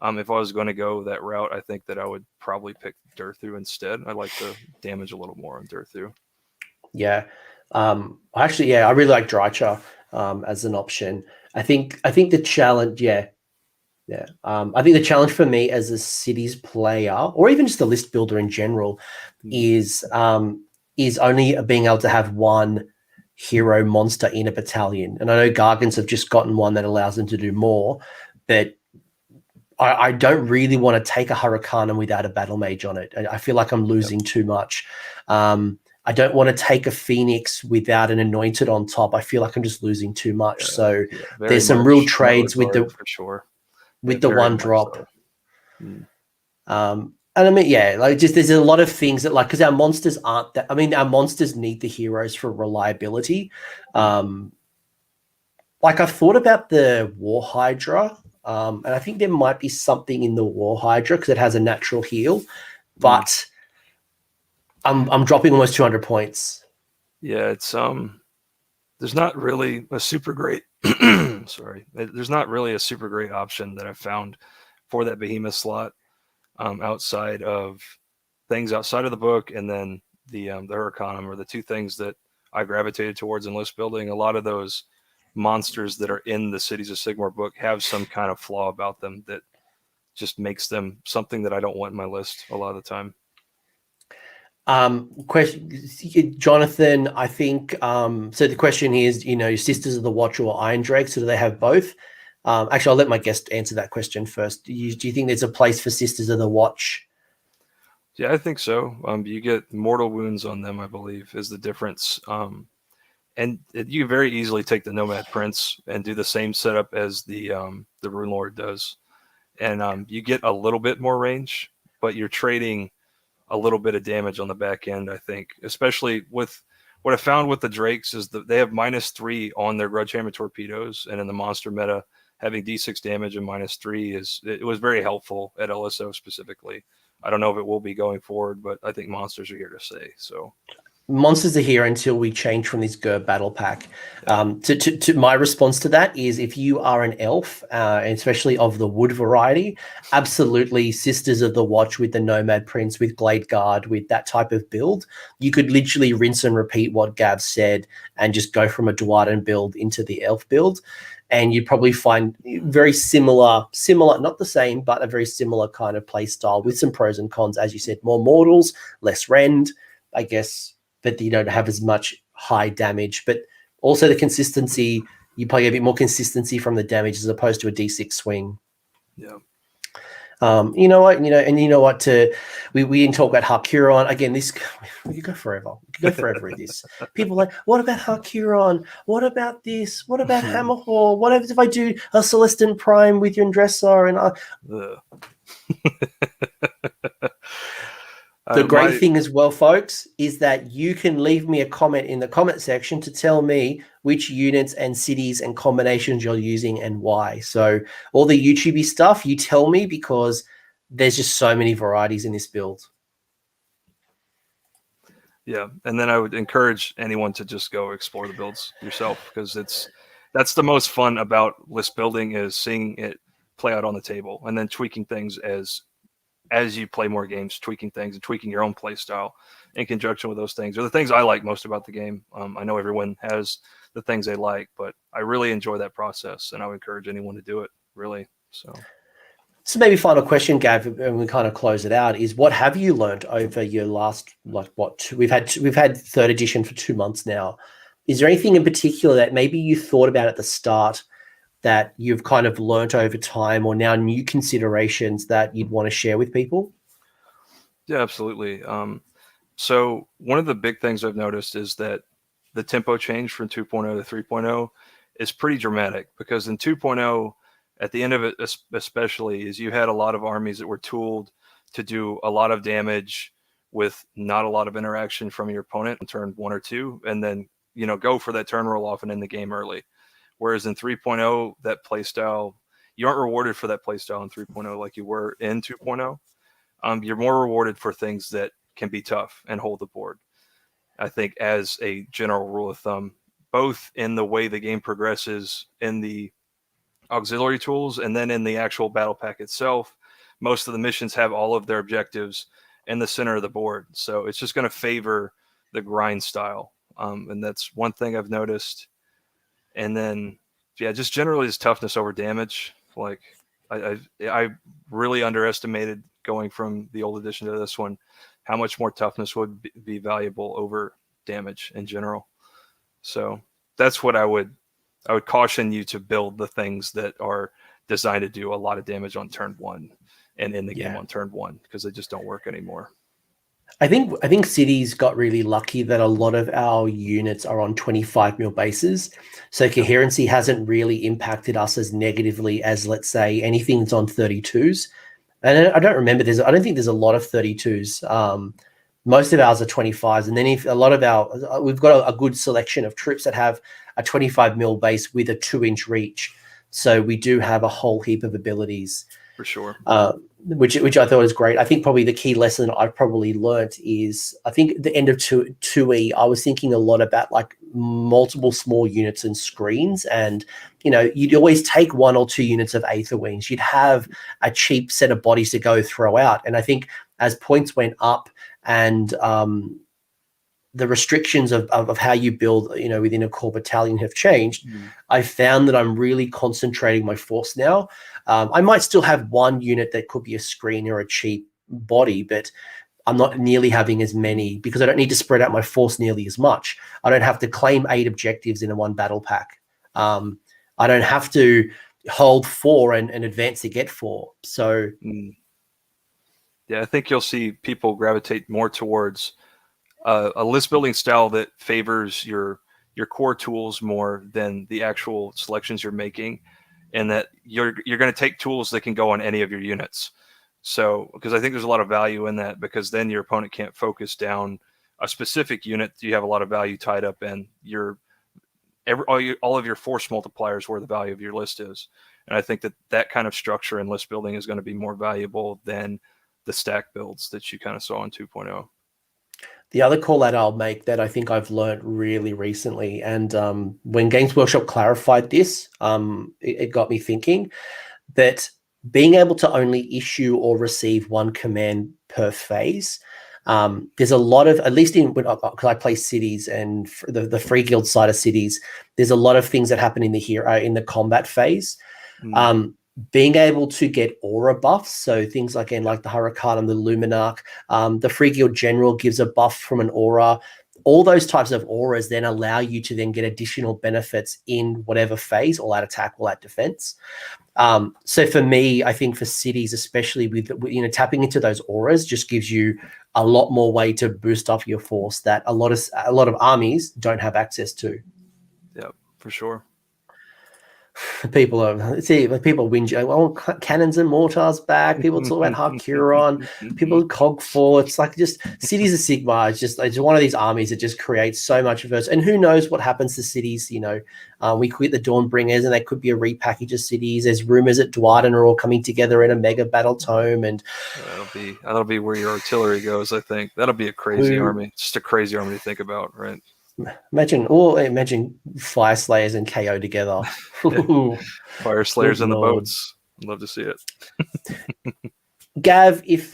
If I was going to go that route, I think that I would probably pick Durthu instead. I like the damage a little more on Durthu. Yeah. Actually, I really like Drycha as an option. I think the challenge, I think the challenge for me as a Cities player, or even just a list builder in general, is only being able to have one hero monster in a battalion. And I know Gargants have just gotten one that allows them to do more, but I don't really want to take a Hurricanum without a Battlemage on it. I feel like I'm losing too much. I don't want to take a Phoenix without an Anointed on top. I feel like I'm just losing too much. So there's some real trades with the for sure with the one drop. So. And I mean, yeah, like just there's a lot of things that like because our monsters aren't that. I mean, our monsters need the heroes for reliability. Like I've thought about the War Hydra, and I think there might be something in the War Hydra because it has a natural heal, but I'm dropping almost 200 points. Yeah, it's there's not really a super great sorry, there's not really a super great option that I've found for that behemoth slot outside of things outside of the book, and then the Hurricanum are the two things that I gravitated towards in list building. A lot of those monsters that are in the Cities of Sigmar book have some kind of flaw about them that just makes them something that I don't want in my list a lot of the time. Question, Jonathan, I think so the question is, you know, Sisters of the Watch or Iron Drake, so do they have both? Actually, I'll let my guest answer that question first. Do you think there's a place for Sisters of the Watch? Yeah, I think so. You get mortal wounds on them, I believe, is the difference. And you can very easily take the Nomad Prince and do the same setup as the Runelord does. And you get a little bit more range, but you're trading a little bit of damage on the back end, I think. Especially with what I found with the Drakes is that they have -3 on their Grudge Hammer torpedoes, and in the monster meta, having D6 damage and -3 it was very helpful at LSO specifically. I don't know if it will be going forward, but I think monsters are here to stay. So monsters are here until we change from this GURB battle pack. To my response to that is if you are an elf, and especially of the wood variety, absolutely Sisters of the Watch with the Nomad Prince, with Glade Guard, with that type of build, you could literally rinse and repeat what Gav said and just go from a Dwarden build into the elf build. And you'd probably find very similar, not the same, but a very similar kind of play style with some pros and cons. As you said, more mortals, less rend, I guess, but you don't have as much high damage. But also the consistency, you probably get a bit more consistency from the damage as opposed to a D6 swing. Yeah. You know what, we didn't talk about Harkuron again. This we could go forever. We could go forever with this. People are like, what about Harkuron? What about this? What about Hammerhall? What if I do a Celestin Prime with Yundressa? And the great thing as well, folks, is that you can leave me a comment in the comment section to tell me which units and cities and combinations you're using and why. So all the YouTubey stuff, you tell me, because there's just so many varieties in this build. Yeah, and then I would encourage anyone to just go explore the builds yourself, because that's the most fun about list building, is seeing it play out on the table and then tweaking things as you play more games, tweaking things and tweaking your own play style in conjunction with those things are the things I like most about the game. I know everyone has the things they like, but I really enjoy that process, and I would encourage anyone to do it, really. So maybe final question, Gav, and we kind of close it out, is what have you learned over your last, we've had third edition for 2 months now. Is there anything in particular that maybe you thought about at the start that you've kind of learnt over time, or now new considerations that you'd want to share with people? Yeah, absolutely. So one of the big things I've noticed is that the tempo change from 2.0 to 3.0 is pretty dramatic, because in 2.0, at the end of it especially, is you had a lot of armies that were tooled to do a lot of damage with not a lot of interaction from your opponent on turn 1 or 2, and then go for that turn roll off and end the game early. Whereas in 3.0, that playstyle, you aren't rewarded for that playstyle in 3.0 like you were in 2.0. You're more rewarded for things that can be tough and hold the board. I think, as a general rule of thumb, both in the way the game progresses in the auxiliary tools and then in the actual battle pack itself, most of the missions have all of their objectives in the center of the board. So it's just going to favor the grind style. And that's one thing I've noticed. And then, yeah, just generally is toughness over damage. Like I really underestimated, going from the old edition to this one, how much more toughness would be valuable over damage in general. So that's what I would caution you to build the things that are designed to do a lot of damage on turn 1 and in the game on turn 1, because they just don't work anymore. I think Cities got really lucky that a lot of our units are on 25 mil bases, so coherency hasn't really impacted us as negatively as, let's say, anything that's on 32s. And I don't remember I don't think there's a lot of 32s. Most of ours are 25s, and then if a lot of we've got a good selection of troops that have a 25 mil base with a 2-inch reach. So we do have a whole heap of abilities. For sure. Which I thought was great. I think probably the key lesson I've probably learnt is, I think at the end of 2E, I was thinking a lot about like multiple small units and screens, and you'd always take 1 or 2 units of Aether Wings. You'd have a cheap set of bodies to go throw out, and I think as points went up and the restrictions of how you build, within a core battalion have changed. I found that I'm really concentrating my force now. I might still have 1 unit that could be a screen or a cheap body, but I'm not nearly having as many because I don't need to spread out my force nearly as much. I don't have to claim 8 objectives in a 1 battle pack. I don't have to hold 4 and advance to get 4. So, yeah, I think you'll see people gravitate more towards a list building style that favors your core tools more than the actual selections you're making, and that you're going to take tools that can go on any of your units. So, because I think there's a lot of value in that, because then your opponent can't focus down a specific unit. You have a lot of value tied up in all of your force multipliers where the value of your list is. And I think that kind of structure in list building is going to be more valuable than the stack builds that you kind of saw in 2.0. The other call out I'll make that I think I've learned really recently, and when Games Workshop clarified this, it got me thinking that being able to only issue or receive 1 command per phase, there's a lot of, at least because I play Cities and the Free Guild side of Cities, there's a lot of things that happen in the combat phase. Being able to get aura buffs, so things like the Hallowheart and the Lumineth, the Free Guild General gives a buff from an aura. All those types of auras then allow you to then get additional benefits in whatever phase, all out attack, all out defense. So for me, I think for Cities, especially with tapping into those auras, just gives you a lot more way to boost up your force that a lot of armies don't have access to. Yeah, for sure. People whinge. Oh, cannons and mortars back. People talk about Harkness. People cog 4. It's like just Cities of Sigmar. It's one of these armies that just creates so much adversity. And who knows what happens to Cities? We quit the Dawnbringers, and they could be a repackage of Cities. There's rumors that Dwarden are all coming together in a mega battle tome, and that'll be where your artillery goes. I think that'll be a crazy army. Just a crazy army to think about, right? Imagine Fire Slayers and KO together. Fire Slayers in the boats. I'd love to see it. Gav, if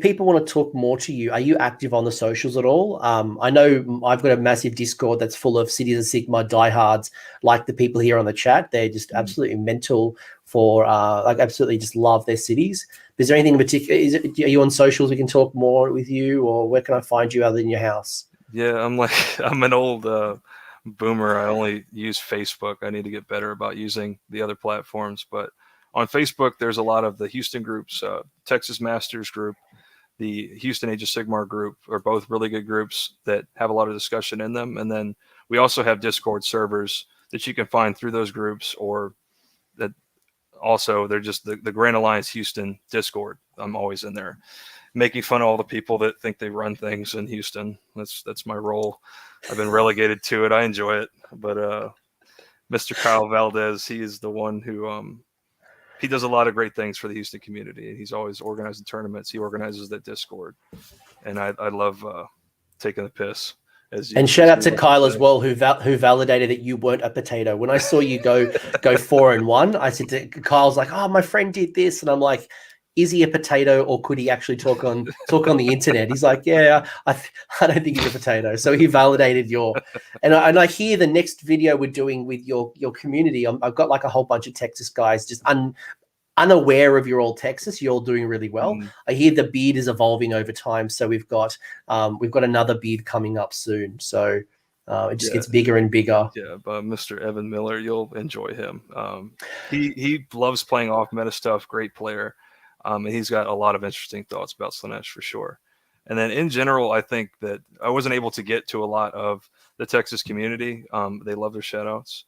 people want to talk more to you, are you active on the socials at all? I know I've got a massive Discord that's full of Cities of Sigmar diehards, like the people here on the chat. They're just absolutely mental for absolutely just love their cities. Is there anything in particular? Are you on socials? We can talk more with you, or where can I find you other than your house? Yeah, I'm an old boomer. I only use Facebook. I need to get better about using the other platforms. But on Facebook, there's a lot of the Houston groups, Texas Masters group, the Houston Age of Sigmar group are both really good groups that have a lot of discussion in them. And then we also have Discord servers that you can find through those groups, or that also they're just the Grand Alliance Houston Discord. I'm always in there, making fun of all the people that think they run things in Houston. That's my role. I've been relegated to it. I enjoy it. But Mr. Kyle Valdez, he is the one who he does a lot of great things for the Houston community. He's always organizing tournaments. He organizes that Discord, and I love taking the piss. And shout out to Kyle as well, who validated that you weren't a potato. When I saw you go 4-1, I said to Kyle's like, "Oh, my friend did this," and I'm like, is he a potato, or could he actually talk on the internet? He's like, yeah, I don't think he's a potato. So he validated and I hear the next video we're doing with your community. I've got like a whole bunch of Texas guys just unaware of your old Texas. You're all doing really well. I hear the beard is evolving over time. So we've got another beard coming up soon. So it just gets bigger and bigger. Yeah, but Mr. Evan Miller, you'll enjoy him. He loves playing off meta stuff. Great player. And he's got a lot of interesting thoughts about Slaanesh for sure. And then in general, I think that I wasn't able to get to a lot of the Texas community. They love their shout-outs.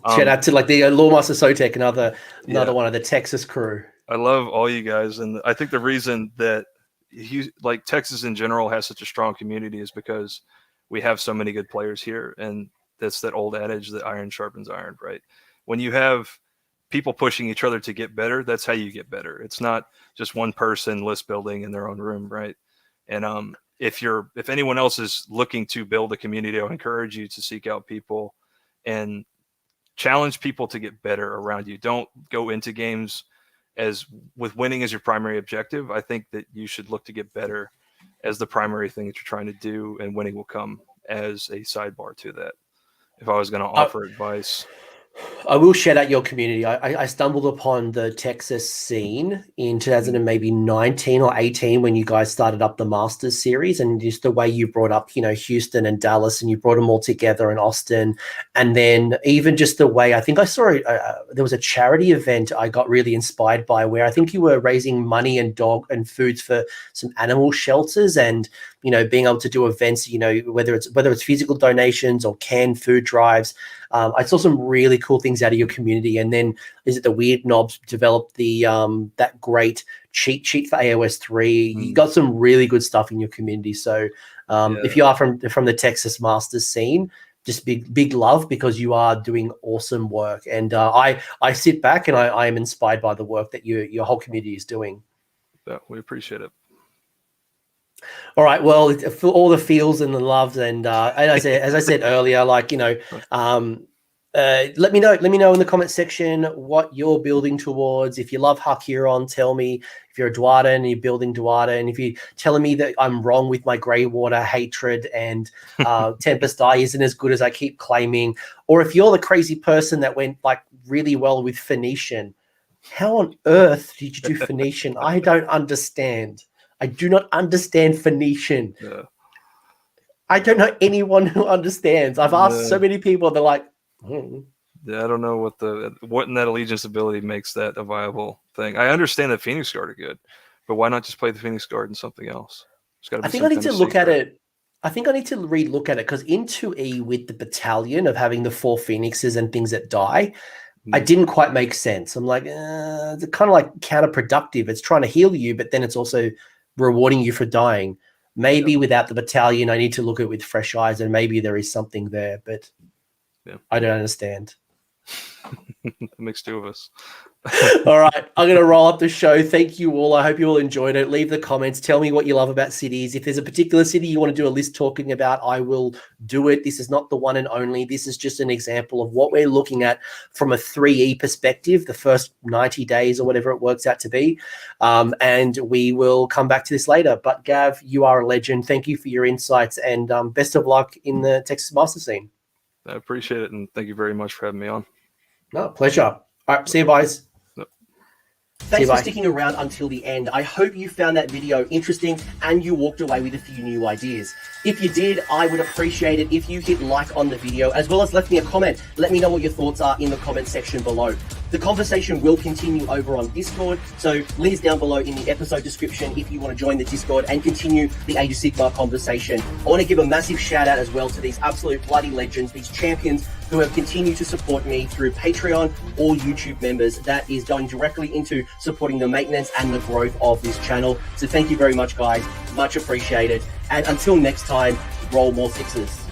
Shout out to like the Lawmaster Sotek, another one of the Texas crew. I love all you guys, and I think the reason that like Texas in general has such a strong community is because we have so many good players here, and that's that old adage that iron sharpens iron, right? When you have people pushing each other to get better, that's how you get better. It's not just one person list building in their own room, right? And if anyone else is looking to build a community, I would encourage you to seek out people and challenge people to get better around you. Don't go into games as with winning as your primary objective. I think that you should look to get better as the primary thing that you're trying to do, and winning will come as a sidebar to that. If I was going to offer advice, I will shout out your community. I stumbled upon the Texas scene in 2019 or 18 when you guys started up the Masters series, and just the way you brought up, Houston and Dallas, and you brought them all together in Austin. And then even just the way, I think I saw there was a charity event I got really inspired by, where I think you were raising money and dog and foods for some animal shelters, and being able to do events, whether it's physical donations or canned food drives. I saw some really cool things out of your community. And then the Weird Knobs developed the that great cheat sheet for AOS 3. You got some really good stuff in your community. So if you are from the Texas Masters scene, just big love, because you are doing awesome work. And I sit back and I am inspired by the work that your whole community is doing. Yeah, we appreciate it. All right. Well, for all the feels and the loves, and as I said earlier, let me know in the comment section what you're building towards. If you love Huron, tell me. If you're a Dwarden and you're building Dwarden, and if you're telling me that I'm wrong with my Grey Water hatred and Tempest Eye isn't as good as I keep claiming, or if you're the crazy person that went like really well with Phoenician, how on earth did you do Phoenician? I don't understand. I do not understand Phoenician. Yeah. I don't know anyone who understands. I've asked so many people. They're like, Yeah, I don't know what in that allegiance ability makes that a viable thing. I understand that Phoenix Guard are good, but why not just play the Phoenix Guard and something else? I think I need to look at it. I think I need to re-look at it, because in 2E with the battalion of having the 4 Phoenixes and things that die, I didn't quite make sense. I'm like, it's kind of like counterproductive. It's trying to heal you, but then it's also rewarding you for dying. Maybe without the battalion, I need to look at it with fresh eyes, and maybe there is something there, but I don't understand. It makes two of us. All right, I'm going to roll up the show. Thank you all. I hope you all enjoyed it. Leave the comments. Tell me what you love about cities. If there's a particular city you want to do a list talking about, I will do it. This is not the one and only. This is just an example of what we're looking at from a 3E perspective, the first 90 days or whatever it works out to be. And we will come back to this later. But Gav, you are a legend. Thank you for your insights, and best of luck in the Texas Master scene. I appreciate it, and thank you very much for having me on. No, pleasure. All right, see you guys. Thanks for sticking around until the end. I hope you found that video interesting and you walked away with a few new ideas. If you did, I would appreciate it if you hit like on the video, as well as left me a comment. Let me know what your thoughts are in the comment section below. The conversation will continue over on Discord, so links down below in the episode description if you want to join the Discord and continue the Age of Sigmar conversation. I want to give a massive shout out as well to these absolute bloody legends, these champions who have continued to support me through Patreon or YouTube members. That is going directly into supporting the maintenance and the growth of this channel. So thank you very much, guys. Much appreciated. And until next time, roll more sixes.